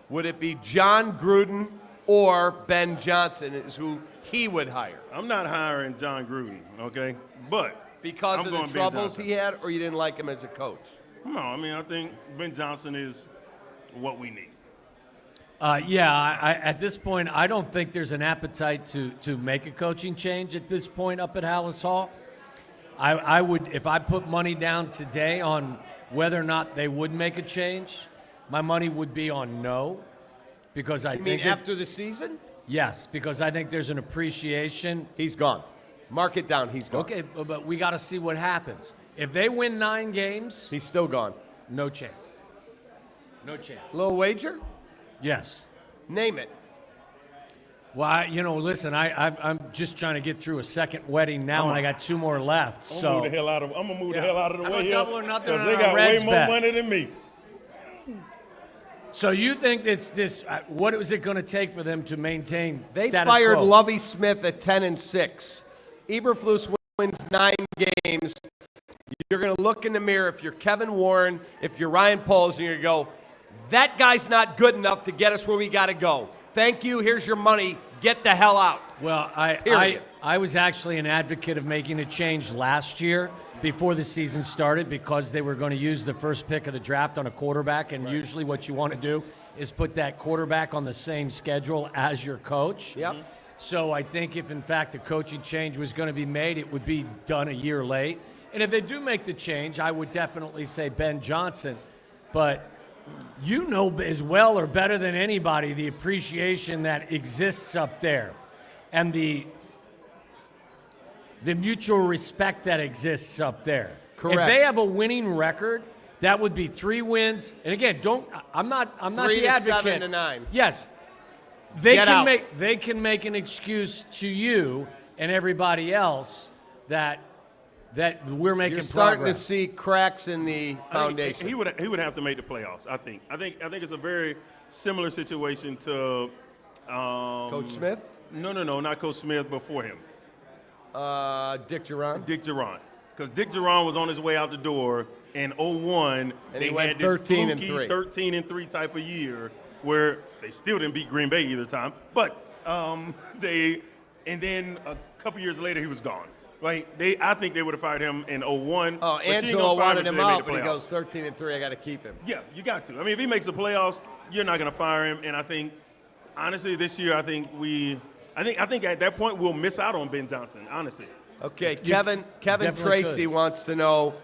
Would it be John Gruden or Ben Johnson is who he would hire? I'm not hiring John Gruden, okay? But Because I'm of the going Ben troubles Johnson. he had, or you didn't like him as a coach? No, I mean, I think Ben Johnson is what we need. At this point, I don't think there's an appetite to make a coaching change at this point up at Hallis Hall. I would, if I put money down today on whether or not they would make a change, my money would be on no, because I You mean think that- after the season? yes, because I think there's an appreciation. He's gone. Mark it down, he's gone. Okay, but we got to see what happens. If they win 9 games, He's still gone. no chance. No chance. Little wager? Yes. Name it. Well, listen, I'm just trying to get through a second wedding now, and I got 2 more left. I'm So gonna move the hell out of. I'm gonna move the hell out of the I'm way a here. double or nothing 'cause on they a got Reds way more bet. money than me. So you think it's this? What is it going to take for them to maintain They status fired quo? Lovie Smith at 10-6. Eberflus wins 9 games. You're going to look in the mirror if you're Kevin Warren, if you're Ryan Poles, and you're going to go, that guy's not good enough to get us where we got to go. thank you, here's your money, get the hell out. Well, Period. I was actually an advocate of making a change last year before the season started because they were going to use the first pick of the draft on a quarterback, and usually what you want to do is put that quarterback on the same schedule as your coach. Yep. So I think if, in fact, a coaching change was going to be made, it would be done a year late. And if they do make the change, I would definitely say Ben Johnson. But you know as well or better than anybody the appreciation that exists up there and the mutual respect that exists up there. Correct. If they have a winning record, that would be 3 wins. And again, I'm not 3 the to advocate. 7 to 9. Yes. They can make an excuse to you and everybody else that we're making You're starting progress. to see cracks in the foundation. He would have to make the playoffs. I think it's a very similar situation to Coach Smith? No, not Coach Smith. Before him, Dick Duran? Dick Duran, because Dick Duran was on his way out the door in 2001. And they he went had this 13-3. 13-3 type of year where they still didn't beat Green Bay either time. But and then a couple years later he was gone. Right? I think they would have fired him in 2001. Oh, Angelo wanted him out, but he goes 13-3. I got to keep him. Yeah, you got to. I mean, if he makes the playoffs, you're not going to fire him. And I think, honestly, this year, I think at that point we'll miss out on Ben Johnson. Honestly. Okay, Kevin Tracy wants to know,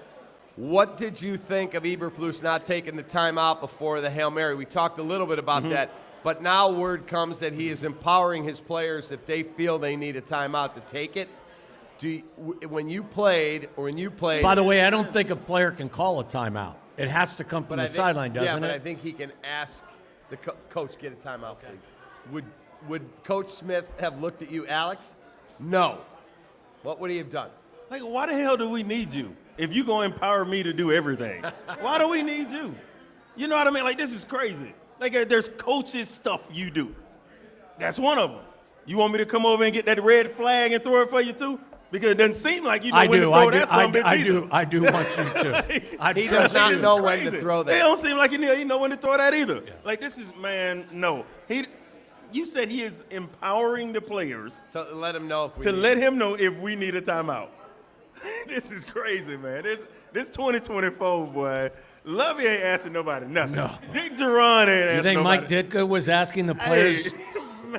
what did you think of Eberflus not taking the timeout before the Hail Mary? We talked a little bit about that, but now word comes that he is empowering his players if they feel they need a timeout to take it. When you played. By the way, I don't think a player can call a timeout. It has to come from the sideline, doesn't it? Yeah, but I think he can ask the coach, get a timeout, please. Would Coach Smith have looked at you, Alex? No. What would he have done? Like, why the hell do we need you if you're going to empower me to do everything? Why do we need you? You know what I mean? Like, this is crazy. Like, there's coaches stuff you do. That's one of them. You want me to come over and get that red flag and throw it for you, too? Because it doesn't seem like you know when to throw that son bitch either. I do want you to. He does not know when to throw that. It don't seem like you know when to throw that either. Yeah. Like, this is, man, no. You said he is empowering the players to let him know if we need a timeout. This is crazy, man. This 2024, boy. Lovey ain't asking nobody nothing. No. Dick Duran ain't asking nobody. You think Mike Ditka was asking the players?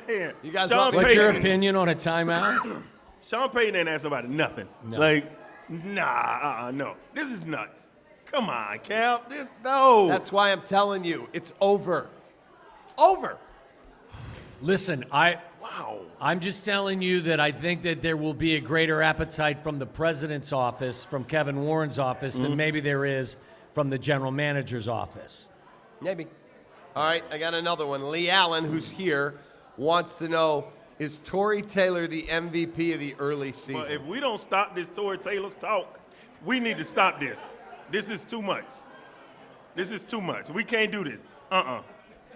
Man, you guys what's your opinion on a timeout? Sean Payton ain't asked nobody nothing. No. Like, no. This is nuts. Come on, Cap. No. That's why I'm telling you, it's over. Over. Listen, I'm just telling you that I think that there will be a greater appetite from the president's office, from Kevin Warren's office, than maybe there is from the general manager's office. Maybe. All right, I got another one. Lee Allen, who's here, wants to know, is Torrey Taylor the MVP of the early season? Well, if we don't stop this Torrey Taylor's talk, we need to stop this. This is too much. This is too much. We can't do this.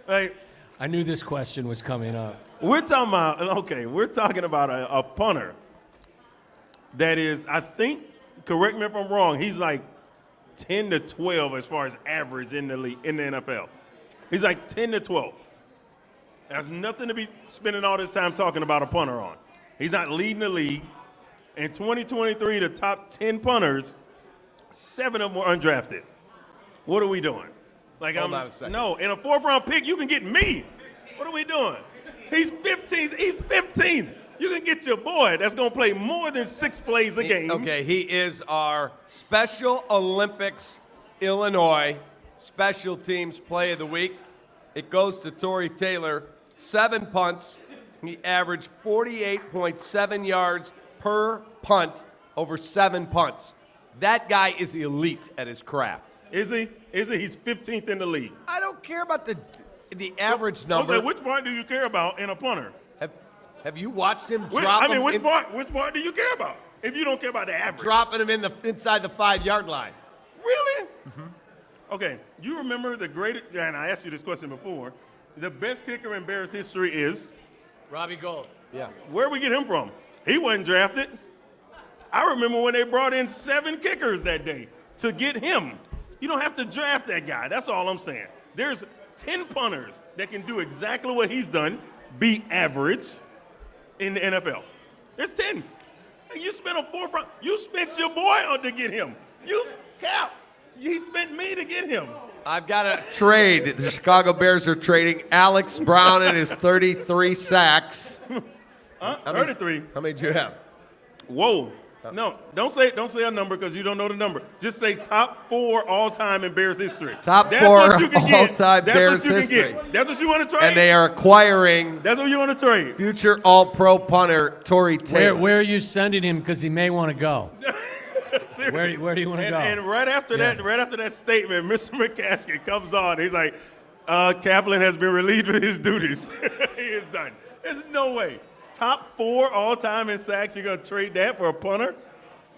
Like, I knew this question was coming up. We're talking about a punter that is, I think, correct me if I'm wrong, he's like 10 to 12 as far as average in the league, in the NFL. He's like 10 to 12. There's nothing to be spending all this time talking about a punter on. He's not leading the league. In 2023, the top 10 punters, 7 of them were undrafted. What are we doing? Like, Hold on a second. No, in a 4th-round pick, you can get me. What are we doing? He's 15. He's 15. You can get your boy that's going to play more than 6 plays a game. Okay, he is our Special Olympics Illinois Special Teams Play of the Week. It goes to Torrey Taylor. 7 punts. He averaged 48.7 yards per punt over 7 punts. That guy is elite at his craft. Is he? He's 15th in the league. I don't care about the average number. Okay, which part do you care about in a punter? Have you watched him drop him? Which part do you care about if you don't care about the average? Dropping him inside the 5-yard line. Really? Mm-hmm. Okay, you remember the greatest, and I asked you this question before, the best kicker in Bears history is? Robbie Gould. Yeah. Where'd we get him from? He wasn't drafted. I remember when they brought in 7 kickers that day to get him. You don't have to draft that guy. That's all I'm saying. There's 10 punters that can do exactly what he's done. be average in the NFL. There's 10. And you spent a fourth round. You spent your boy on to get him. He spent me to get him. I've got a trade. The Chicago Bears are trading Alex Brown and his 33 sacks. 33. How many do you have? Whoa. No, don't say a number because you don't know the number. Just say top 4 all-time in Bears history. Top That's 4 what you can get. all-time That's Bears what you history. Can get. That's what you want to trade? And they are acquiring That's what you want to trade. future All-Pro punter Torrey Taylor. Where are you sending him? Because he may want to go. Where do you want to go? And right after that statement, Mr. McCaskey comes on. He's like, Kaplan has been relieved of his duties. He is done. There's no way. Top 4 all-time in sacks, you're going to trade that for a punter?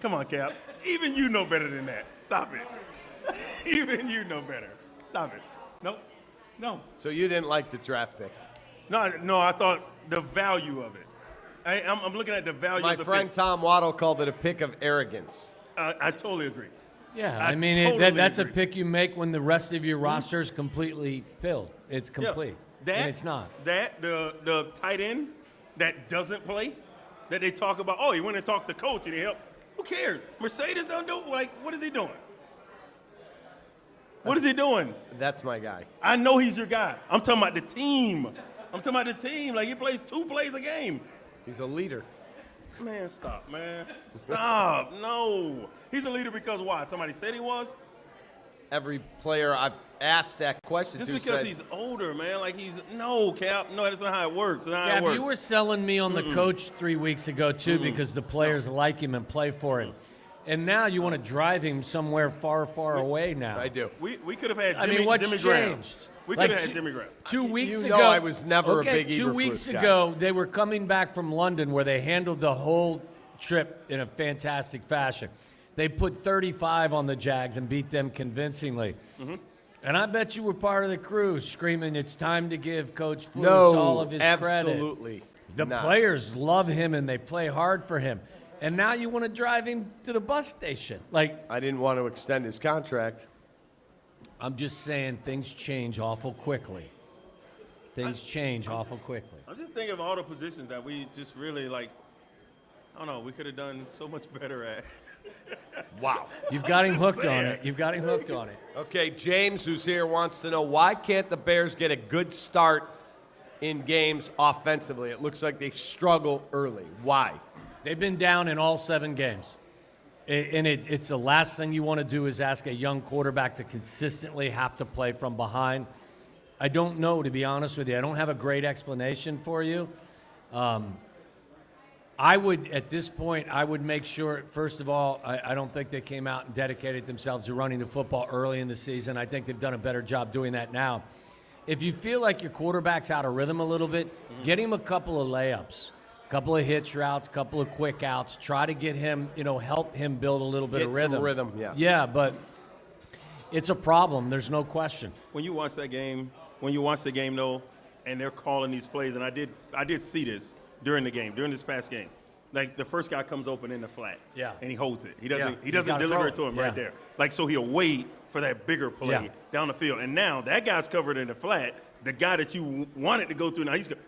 Come on, Cap. Even you know better than that. Stop it. Even you know better. Stop it. No. So you didn't like the draft pick? No, I thought the value of it. I'm looking at the value My of the friend pick. Tom Waddle called it a pick of arrogance. I totally agree. Yeah, I I mean, totally that's a agree. pick you make when the rest of your roster is completely filled. It's complete. And it's not. The tight end that doesn't play, that they talk about, he went and talked to coach and he helped. Who cares? Mercedes don't do, what is he doing? What is he doing? That's my guy. I know he's your guy. I'm talking about the team. Like, he plays 2 plays a game. He's a leader. Man, stop, man. Stop. No. He's a leader because why? Somebody said he was? Every player I've asked that question Just to because said, he's older, man. Like, no, Cap. No, that's not how it works. That's not how Yeah, it works. you were selling me on the coach 3 weeks ago, too, because the players like him and play for him. And now you want to drive him somewhere far, far away now. I do. We could have had I Jimmy, mean, what's Jimmy Graham. changed? We Like could have had two- Jimmy Graham. 2 weeks You ago, know I was never a big 2 Eberflus weeks guy. ago, they were coming back from London where they handled the whole trip in a fantastic fashion. They put 35 on the Jags and beat them convincingly. And I bet you were part of the crew screaming, it's time to give Coach Flus all of his credit. absolutely The not. players love him and they play hard for him. And now you want to drive him to the bus station. Like, I didn't want to extend his contract. I'm just saying things change awful quickly. Things change awful quickly. I'm just thinking of all the positions that we just really, I don't know, we could have done so much better at. Wow. You've got him hooked on it. You've got him hooked on it. Okay, James, who's here, wants to know, why can't the Bears get a good start in games offensively? It looks like they struggle early. Why? They've been down in all 7 games. And it's the last thing you want to do is ask a young quarterback to consistently have to play from behind. I don't know, to be honest with you. I don't have a great explanation for you. I would, at this point, I would make sure, first of all, I don't think they came out and dedicated themselves to running the football early in the season. I think they've done a better job doing that now. If you feel like your quarterback's out of rhythm a little bit, get him a couple of layups. Couple of hitch routes, couple of quick outs. Try to get him, help him build a little bit Get of some rhythm. rhythm, yeah. Yeah, but it's a problem. There's no question. When you watch the game, though, and they're calling these plays, and I did see this during this past game. Like, the first guy comes open in the flat, Yeah. and he holds it. He Yeah. doesn't gotta deliver throw it to him it. right Yeah. there. Like, so he'll wait for that bigger play Yeah. down the field. And now that guy's covered in the flat. The guy that you wanted to go through,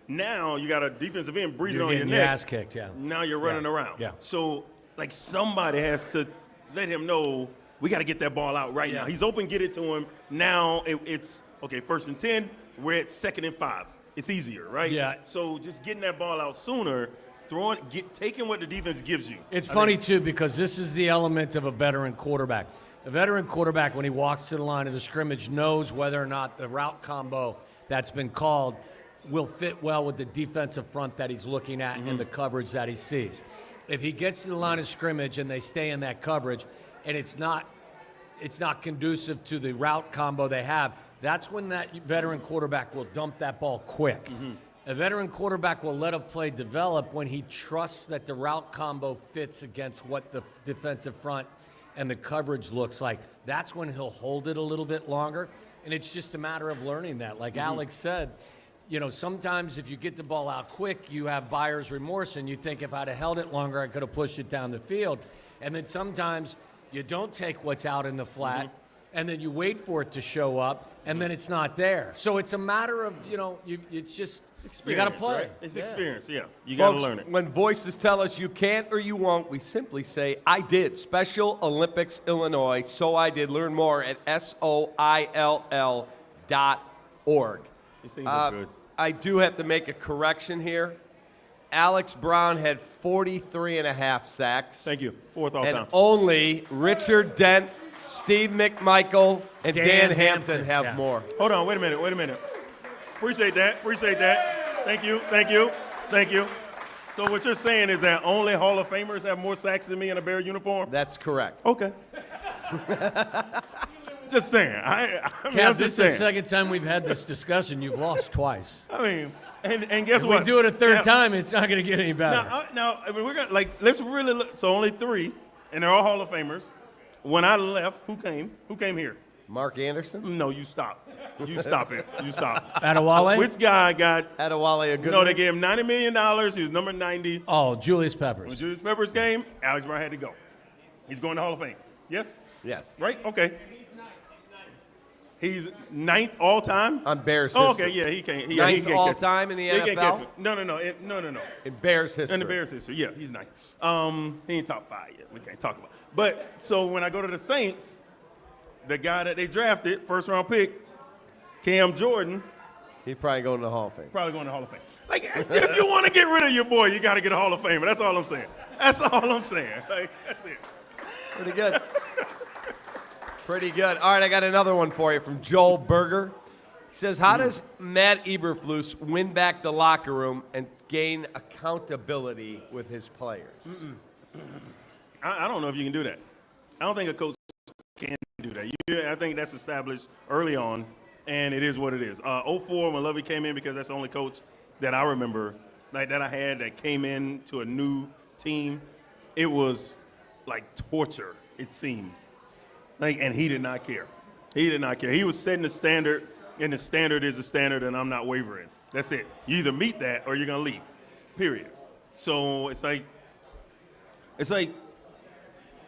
now you got a defensive end breathing You're on your getting neck. your ass kicked, yeah. Now you're running around. Yeah. So, somebody has to let him know we got to get that ball out right Yeah. now. He's open, get it to him. Now it's, okay, 1st and 10, we're at 2nd and 5. It's easier, right? Yeah. So just getting that ball out sooner, taking what the defense gives you. It's I funny, think- too, because this is the element of a veteran quarterback. A veteran quarterback, when he walks to the line of the scrimmage, knows whether or not the route combo that's been called will fit well with the defensive front that he's looking at and the coverage that he sees. If he gets to the line of scrimmage and they stay in that coverage and it's not conducive to the route combo they have, that's when that veteran quarterback will dump that ball quick. A veteran quarterback will let a play develop when he trusts that the route combo fits against what the defensive front and the coverage looks like. That's when he'll hold it a little bit longer, and it's just a matter of learning that. Like Alex said, sometimes if you get the ball out quick, you have buyer's remorse, and you think if I'd have held it longer, I could have pushed it down the field. And then sometimes you don't take what's out in the flat, and then you wait for it to show up, and then it's not there. So it's a matter of, it's just, you got to play. Right? It's experience, yeah. You got to learn it. When voices tell us you can't or you won't, we simply say, I did. Special Olympics, Illinois. So I did. Learn more at SOILL.org. These things are good. I do have to make a correction here. Alex Brown had 43.5 sacks. Thank you. Fourth all And time. only Richard Dent, Steve McMichael, and Dan Hampton have more. Hold on, wait a minute. Appreciate that. Thank you. So what you're saying is that only Hall of Famers have more sacks than me in a Bear uniform? That's correct. Okay. Just saying. I'm Cap, just this is the saying. second time we've had this discussion. You've lost twice. I mean, and guess If what? we do it a third time, it's not going to get any better. Now, I mean, we're gonna let's really look. So only 3, and they're all Hall of Famers. When I left, who came? Who came here? Mark Anderson? No, you stop. You stop it. You stop. Adewale? Which guy got? Adewale, a good No, one? they gave him $90 million. He was number 90. Oh, Julius When Peppers. Julius Peppers came, Alex Brown had to go. He's going to Hall of Fame. Yes? Yes. Right? Okay. He's 9th all time? On Bears Oh, history. okay, yeah, he can't. He Ninth can't all catch it. time in the He can't NFL? catch it. No. In Bears history. In the Bears history, yeah, he's 9th. He ain't top 5 yet. We can't talk about it. But so when I go to the Saints, the guy that they drafted, first round pick, Cam Jordan, He's probably going to the Hall of Fame. probably going to Hall of Fame. Like, if you want to get rid of your boy, you got to get a Hall of Famer. That's all I'm saying. Like, that's it. Pretty good. Pretty good. All right, I got another one for you from Joel Berger. He says, how does Matt Eberflus win back the locker room and gain accountability with his players? I don't know if you can do that. I don't think a coach can do that. I think that's established early on, and it is what it is. 04 when Lovey came in, because that's the only coach that I remember like that I had that came in to a new team. It was like torture, it seemed. And he did not care. He was setting the standard, and the standard is the standard, and I'm not wavering. That's it. You either meet that or you're gonna leave. Period. So it's like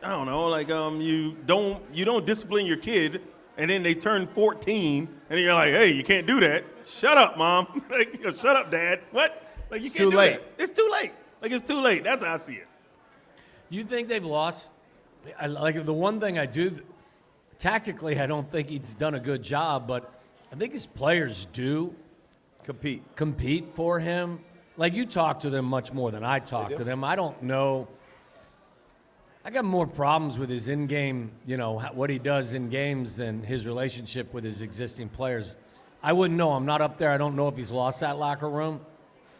I don't know, you don't discipline your kid, and then they turn 14, and you're like, hey, you can't do that. Shut up, mom. Shut up, dad. What? You can't do that. It's too late. It's too late. That's how I see it. You think they've lost? The one thing I do, tactically, I don't think he's done a good job, but I think his players do compete for him. You talk to them much more than I talk to them. I don't know. I got more problems with his in-game, what he does in games than his relationship with his existing players. I wouldn't know. I'm not up there. I don't know if he's lost that locker room.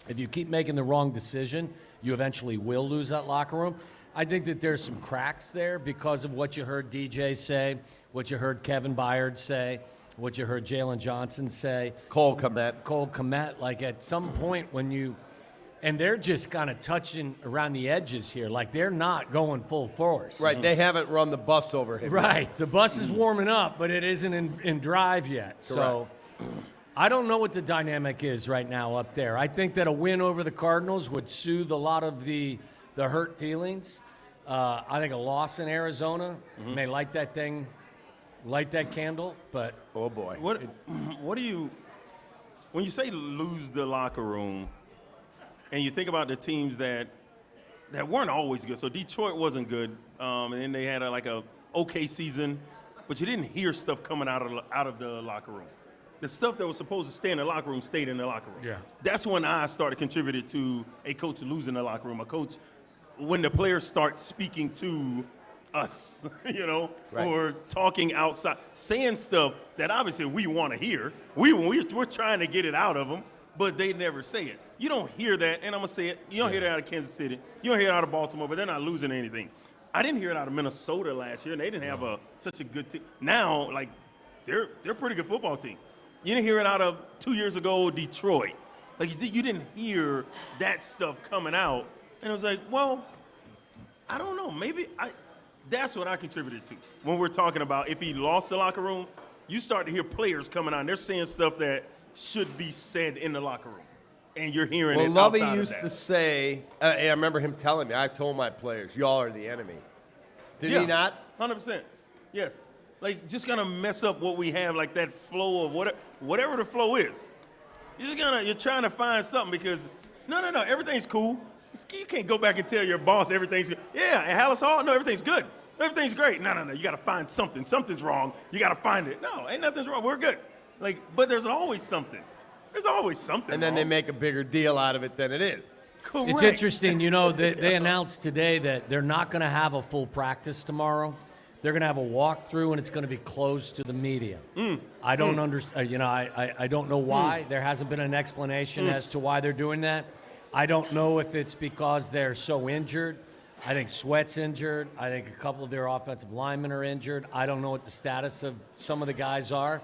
If you keep making the wrong decision, you eventually will lose that locker room. I think that there's some cracks there because of what you heard DJ say, what you heard Kevin Byard say, what you heard Jalen Johnson say. Cole Kmet. At some point when you – and they're just kind of touching around the edges here. They're not going full force. Right, they haven't run the bus over him. Right, the bus is warming up, but it isn't in drive yet. So I don't know what the dynamic is right now up there. I think that a win over the Cardinals would soothe a lot of the hurt feelings. I think a loss in Arizona may light that candle, but oh boy. What do you, when you say lose the locker room, and you think about the teams that weren't always good. So Detroit wasn't good, and then they had a okay season, but you didn't hear stuff coming out of the locker room. The stuff that was supposed to stay in the locker room stayed in the locker room. Yeah. That's when I started contributing to a coach losing the locker room. A coach, when the players start speaking to us, Right. or talking outside, saying stuff that obviously we want to hear. We're trying to get it out of them, but they never say it. You don't hear that, and I'm going to say it, you don't hear that out of Kansas City. You don't hear it out of Baltimore, but they're not losing anything. I didn't hear it out of Minnesota last year, and they didn't have such a good team. Now, they're a pretty good football team. You didn't hear it out of 2 years ago, Detroit. You didn't hear that stuff coming out. And it was like, well, I don't know. Maybe that's what I contributed to. When we're talking about if he lost the locker room, you start to hear players coming out, and they're saying stuff that should be said in the locker room. And you're hearing it Lovey outside used of to that. say, I remember him telling me, I told my players, y'all are the enemy. Did he not? 100%. Yes. like just gonna mess up what we have, like that flow of whatever the flow is. You're trying to find something because no, everything's cool. You can't go back and tell your boss everything's good. Yeah, at Hallis Hall, no, everything's good. Everything's great. No, you gotta find something. Something's wrong. You gotta find it. No, ain't nothing's wrong. We're good. Like, but there's always something. There's always something. And then they wrong. make a bigger deal out of it than it is. Correct. It's interesting, they announced today that they're not going to have a full practice tomorrow. They're going to have a walkthrough, and it's going to be closed to the media. I don't understand. I don't know why. There hasn't been an explanation as to why they're doing that. I don't know if it's because they're so injured. I think Sweat's injured. I think a couple of their offensive linemen are injured. I don't know what the status of some of the guys are.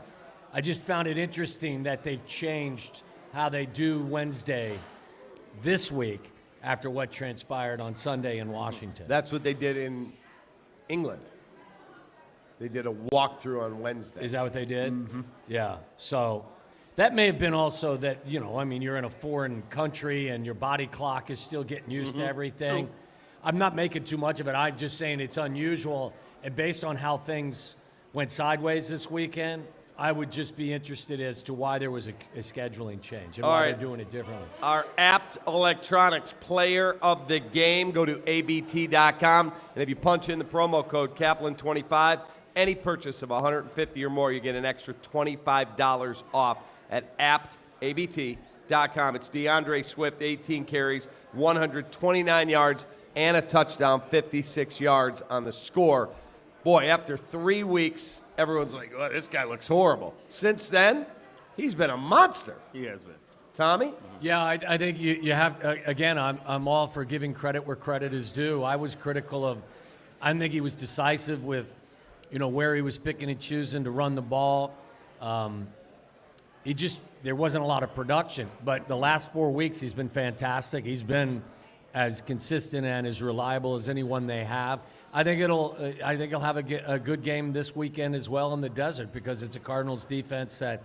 I just found it interesting that they've changed how they do Wednesday this week after what transpired on Sunday in Washington. That's what they did in England. They did a walkthrough on Wednesday. Is that what they did? Mm-hmm. Yeah. So that may have been also that, you're in a foreign country and your body clock is still getting used to everything. True. I'm not making too much of it. I'm just saying it's unusual. And based on how things went sideways this weekend, I would just be interested as to why there was a scheduling change and why they're doing it differently. Our Apt Electronics Player of the Game. Go to abt.com, and if you punch in the promo code Kaplan25, any purchase of $150 or more, you get an extra $25 off at abt.com. It's DeAndre Swift, 18 carries, 129 yards, and a touchdown, 56 yards on the score. Boy, after 3 weeks, everyone's like, oh, this guy looks horrible. Since then, he's been a monster. He has been. Tommy? Yeah, I think you have, again, I'm all for giving credit where credit is due. I was critical of, I think he was decisive with, where he was picking and choosing to run the ball. There wasn't a lot of production, but the last 4 weeks he's been fantastic. He's been as consistent and as reliable as anyone they have. I think he'll have a good game this weekend as well in the desert because it's a Cardinals defense that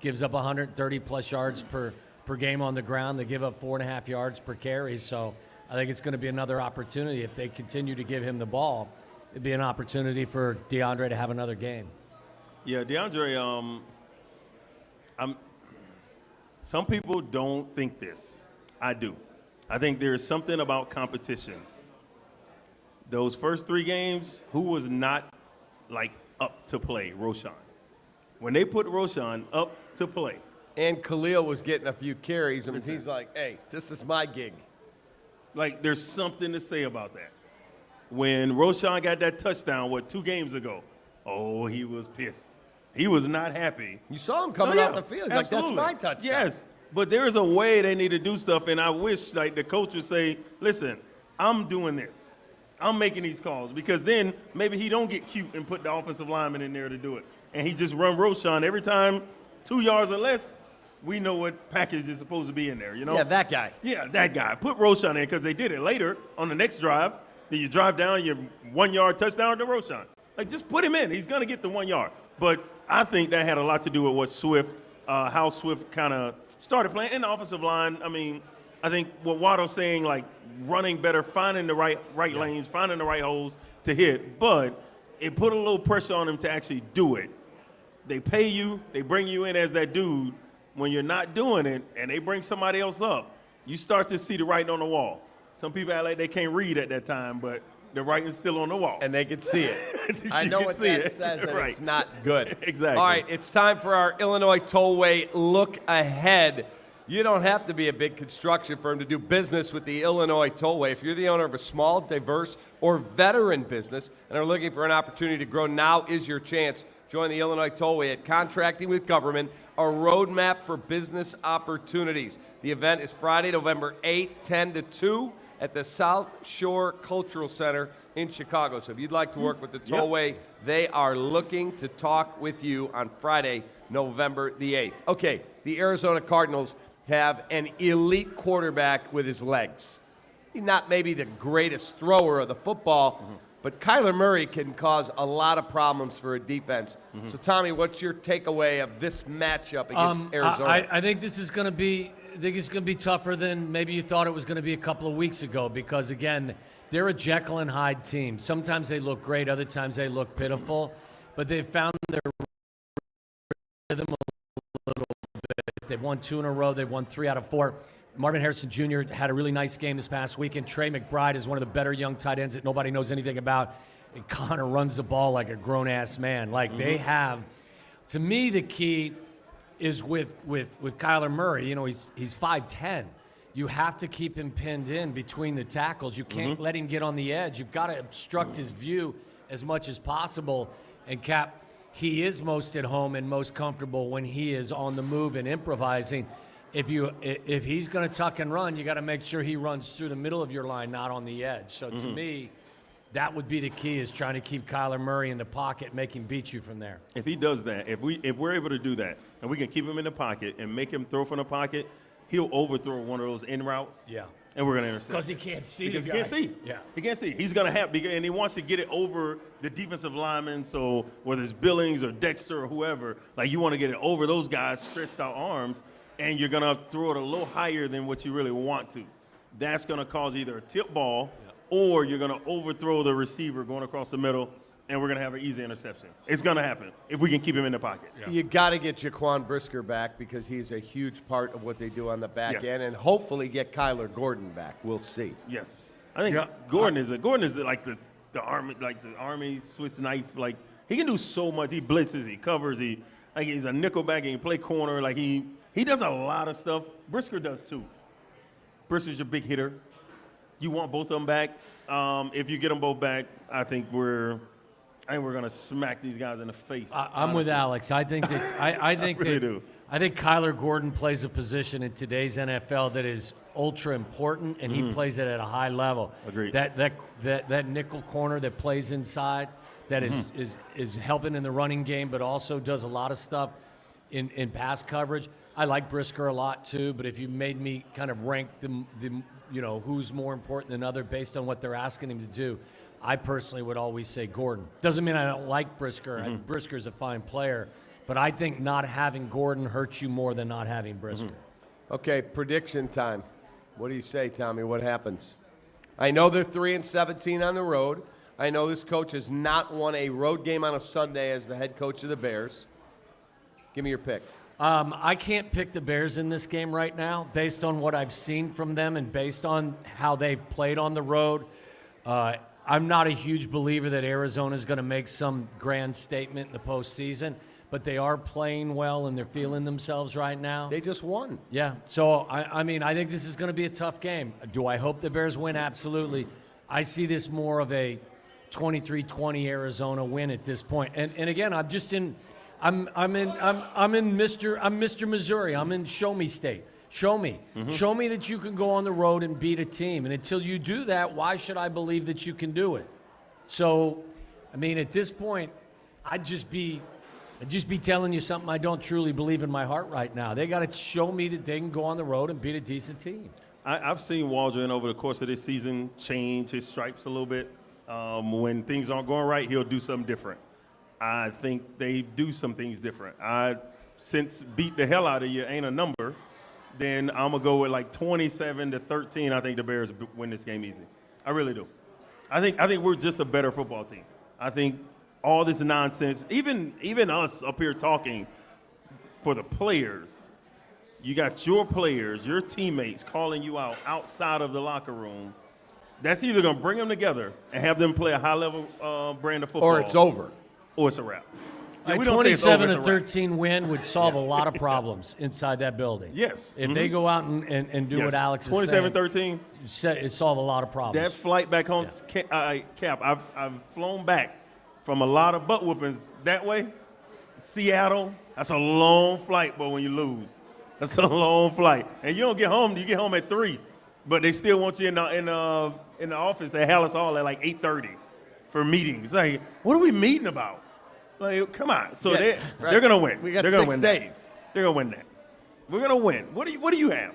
gives up 130 plus yards per game on the ground. They give up 4.5 yards per carry. So I think it's going to be another opportunity if they continue to give him the ball. It'd be an opportunity for DeAndre to have another game. Yeah, DeAndre. Some people don't think this. I do. I think there is something about competition. Those first 3 games, who was not, up to play? Roshan. When they put Roshan up to play. And Khalil was getting a few carries, and he's like, hey, this is my gig. There's something to say about that. When Roshan got that touchdown, 2 games ago, he was pissed. He was not happy. You saw him coming off the field. He's like, that's my touchdown. Yes, but there is a way they need to do stuff, and I wish, the coach would say, listen, I'm doing this. I'm making these calls because then maybe he don't get cute and put the offensive lineman in there to do it. And he just run Roshan every time 2 yards or less, we know what package is supposed to be in there, Yeah, that guy. Yeah, that guy. Put Roshan in because they did it later on the next drive. Then you drive down your 1 yard touchdown to Roshan. Just put him in. He's going to get the 1 yard. But I think that had a lot to do with what how Swift kind of started playing in the offensive line. I think what Waddle's saying, running better, finding the right lanes, finding the right holes to hit, but it put a little pressure on him to actually do it. They pay you, they bring you in as that dude. When you're not doing it and they bring somebody else up, you start to see the writing on the wall. Some people act like they can't read at that time, but the writing's still on the wall. And they can see it. I know what that says, and right. It's not good. Exactly. All right, it's time for our Illinois Tollway Look Ahead. You don't have to be a big construction firm to do business with the Illinois Tollway. If you're the owner of a small, diverse, or veteran business and are looking for an opportunity to grow, now is your chance. Join the Illinois Tollway at Contracting with Government, a roadmap for business opportunities. The event is Friday, November 8, 10 to 2 at the South Shore Cultural Center in Chicago. So if you'd like to work with the Tollway, they are looking to talk with you on Friday, November the 8th. Okay, the Arizona Cardinals have an elite quarterback with his legs. He's not maybe the greatest thrower of the football, but Kyler Murray can cause a lot of problems for a defense. So, Tommy, what's your takeaway of this matchup against Arizona? I think this is going to be. I think it's going to be tougher than maybe you thought it was going to be a couple of weeks ago because, again, they're a Jekyll and Hyde team. Sometimes they look great, other times they look pitiful. but they've found their rhythm a little bit. They've won 2 in a row. They've won 3 out of 4. Marvin Harrison Jr. had a really nice game this past weekend. Trey McBride is one of the better young tight ends that nobody knows anything about. And Connor runs the ball like a grown-ass man. Like they have, to me, the key is with Kyler Murray. You know, he's 5'10". You have to keep him pinned in between the tackles. You can't let him get on the edge. You've got to obstruct his view as much as possible. And Cap, he is most at home and most comfortable when he is on the move and improvising. If he's going to tuck and run, you got to make sure he runs through the middle of your line, not on the edge. So to me, that would be the key, is trying to keep Kyler Murray in the pocket, make him beat you from there. If he does that, if we're able to do that, and we can keep him in the pocket and make him throw from the pocket, he'll overthrow one of those in routes. Yeah. And we're going to intercept. Because he can't see. Because he can't see. Yeah. He can't see. He's going to have, and he wants to get it over the defensive lineman. So whether it's Billings or Dexter or whoever, like you want to get it over those guys' stretched out arms, and you're going to throw it a little higher than what you really want to. That's going to cause either a tip ball or you're going to overthrow the receiver going across the middle, and we're going to have an easy interception. It's going to happen if we can keep him in the pocket. Yeah. You got to get Jaquan Brisker back because he's a huge part of what they do on the back end, and hopefully get Kyler Gordon back. We'll see. Yes, I think Gordon is like the army Swiss knife. Like he can do so much. He blitzes, he covers, he's a nickelback, he can play corner. Like he does a lot of stuff. Brisker does too. Brisker's your big hitter. You want both of them back. If you get them both back, I think we're going to smack these guys in the face. I'm with Alex. I think that I think I think Kyler Gordon plays a position in today's NFL that is ultra important, and he plays it at a high level. Agreed. That nickel corner that plays inside, that is helping in the running game, but also does a lot of stuff in pass coverage. I like Brisker a lot too, but if you made me kind of rank the who's more important than other based on what they're asking him to do, I personally would always say Gordon. Doesn't mean I don't like Brisker. Brisker's a fine player, but I think not having Gordon hurts you more than not having Brisker. Okay, prediction time. What do you say, Tommy? What happens? I know they're 3-17 on the road. I know this coach has not won a road game on a Sunday as the head coach of the Bears. Give me your pick. I can't pick the Bears in this game right now based on what I've seen from them and based on how they've played on the road. I'm not a huge believer that Arizona is going to make some grand statement in the postseason, but they are playing well and they're feeling themselves right now. They just won. Yeah. So, I think this is going to be a tough game. Do I hope the Bears win? Absolutely. I see this more of a 23-20 Arizona win at this point. And again, I'm Mr. Missouri. I'm in show me state. Show me. Show me that you can go on the road and beat a team. And until you do that, why should I believe that you can do it? So, at this point, I'd just be telling you something I don't truly believe in my heart right now. They got to show me that they can go on the road and beat a decent team. I've seen Waldron over the course of this season change his stripes a little bit. When things aren't going right, he'll do something different. I think they do some things different. Since beat the hell out of you ain't a number, then I'm going to go with like 27-13. I think the Bears win this game easy. I really do. I think we're just a better football team. I think all this nonsense, even us up here talking for the players, you got your players, your teammates calling you out outside of the locker room. That's either going to bring them together and have them play a high-level brand of football. Or it's over. Or it's a wrap. A 27-13 win would solve a lot of problems inside that building. Yes. If they go out and do what Alex is saying. 27-13. It solve a lot of problems. That flight back home, Cap, I've flown back from a lot of butt whoopings that way. Seattle, that's a long flight, but when you lose, that's a long flight. And you don't get home, you get home at 3. But they still want you in the office at Hallis Hall at like 8:30 for meetings. Like, what are we meeting about? Like, come on. So they're going to win. We got they're 6 days. They're going to win that. We're going to win. What do you have?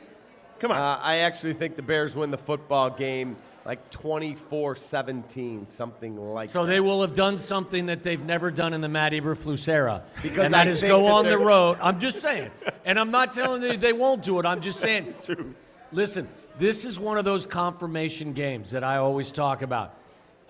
Come on. I actually think the Bears win the football game like 24-17, something like that. So they will have done something that they've never done in the Matt Eberflus era. Because and that is go on the road. I'm just saying. And I'm not telling you they won't do it. I'm just saying. Listen, this is one of those confirmation games that I always talk about.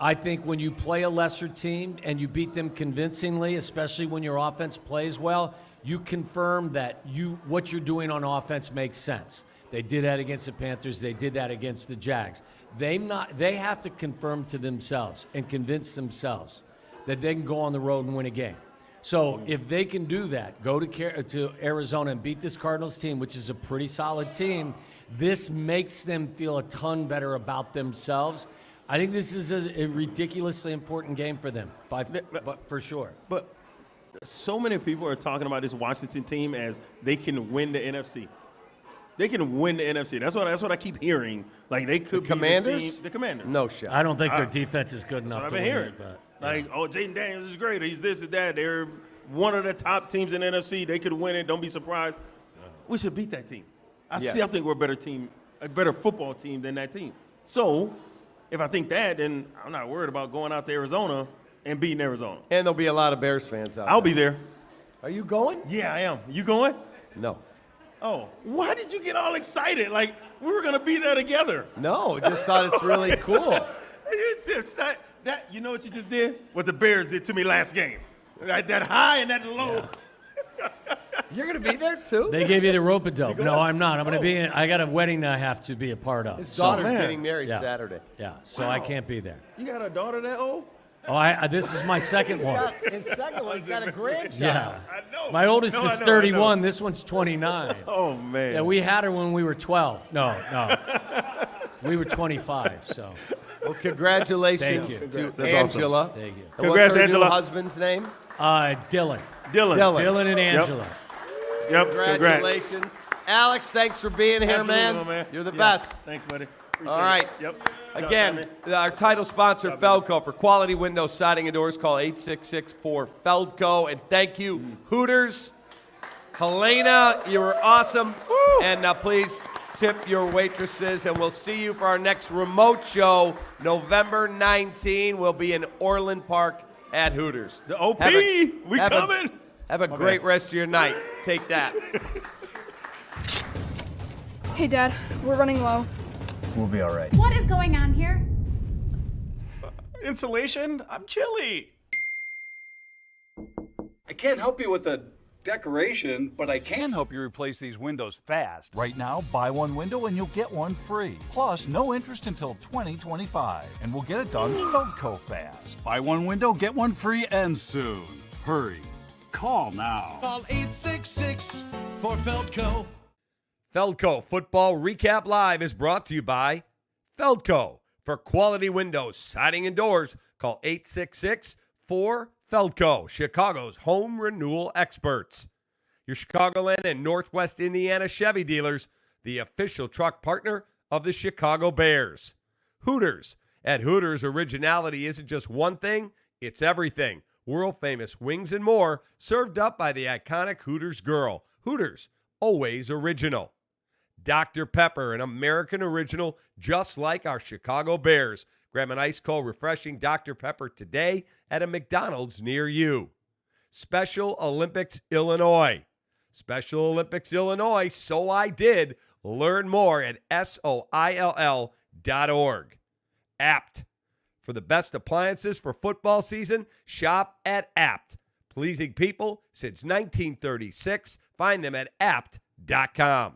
I think when you play a lesser team and you beat them convincingly, especially when your offense plays well, you confirm that what you're doing on offense makes sense. They did that against the Panthers. They did that against the Jags. They have to confirm to themselves and convince themselves that they can go on the road and win a game. So if they can do that, go to Arizona and beat this Cardinals team, which is a pretty solid team, this makes them feel a ton better about themselves. I think this is a ridiculously important game for them, but for sure. But so many people are talking about this Washington team as they can win the NFC. They can win the NFC. That's what I keep hearing. Like they could be Commanders? the Commanders. No shot. I don't think their defense is good enough That's to what I've been win hearing. it. But, Like, oh, Jaden Daniels is great. He's this and that. They're one of the top teams in the NFC. They could win it. Don't be surprised. We should beat that team. I think we're a better team, a better football team than that team. So if I think that, then I'm not worried about going out to Arizona and beating Arizona. And there'll be a lot of Bears fans out I'll there. be there. Are you going? Yeah, I am. You going? No. Oh, why did you get all excited? Like we were gonna be there together. No, just thought it's really cool. That you know what you just did? What the Bears did to me last game. That high and that low. Yeah. You're going to be there too? They gave you the rope-a-dope. No, I'm not. I'm going to be in. I got a wedding that I have to be a part of. His daughter's man. getting married Yeah. Saturday. Yeah, so I can't be there. You got a daughter that old? Oh, this is my second one. His second one's got a grandchild. Yeah. I know. My oldest No, is I know, 31. This one's 29. Oh man. Yeah, we had her when we were 12. No. We were 25, so. Well, congratulations Thank you. to That's Angela. Thank you. And Congrats, what's her Angela. new husband's name? Dylan. Dylan. And Angela. Yep. Congratulations. Congrats. Alex, thanks for being here, Absolutely, man. You're the Yeah. best. Thanks, buddy. Appreciate All right. it. Yep. Again, our title sponsor, Feldco. For quality window siding and doors, call 866-4-FELDCO. And thank you, Hooters. Helena, you were awesome. And please tip your waitresses. And we'll see you for our next remote show, November 19. We'll be in Orland Park at Hooters. The OP, we have coming. Have a great rest of your night. Take that. Hey, Dad, we're running low. We'll be all right. What is going on here? Insulation? I'm chilly. I can't help you with the decoration, but I can help you replace these windows fast. Right now, buy one window and you'll get one free. Plus, no interest until 2025. And we'll get it done Feldco fast. Buy one window, get one free, and soon. Hurry. Call now. Call 866 for Feldco. Feldco Football Recap Live is brought to you by Feldco. For quality windows, siding, and doors, call 866-4-FELDCO, Chicago's home renewal experts. Your Chicagoland and Northwest Indiana Chevy dealers, the official truck partner of the Chicago Bears. Hooters. At Hooters, originality isn't just one thing, it's everything. World-famous wings and more, served up by the iconic Hooters girl. Hooters, always original. Dr. Pepper, an American original just like our Chicago Bears. Grab an ice-cold, refreshing Dr. Pepper today at a McDonald's near you. Special Olympics Illinois. Special Olympics Illinois, so I did. Learn more at SOILL.org. Apt. For the best appliances for football season, shop at Apt. Pleasing people since 1936. Find them at apt.com.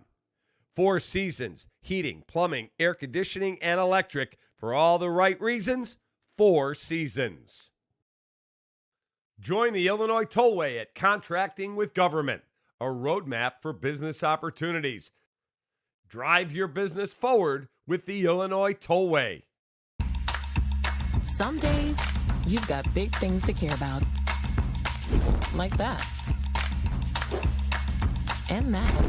4 Seasons, heating, plumbing, air conditioning, and electric. For all the right reasons, 4 Seasons. Join the Illinois Tollway at Contracting with Government, a roadmap for business opportunities. Drive your business forward with the Illinois Tollway. Some days, you've got big things to care about. Like that. And that.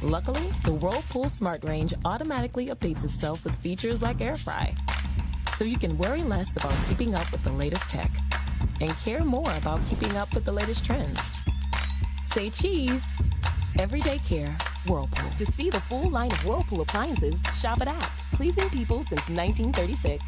Luckily, the Whirlpool Smart Range automatically updates itself with features like Air Fry. So you can worry less about keeping up with the latest tech and care more about keeping up with the latest trends. Say cheese. Everyday care, Whirlpool. To see the full line of Whirlpool appliances, shop at Apt. Pleasing people since 1936.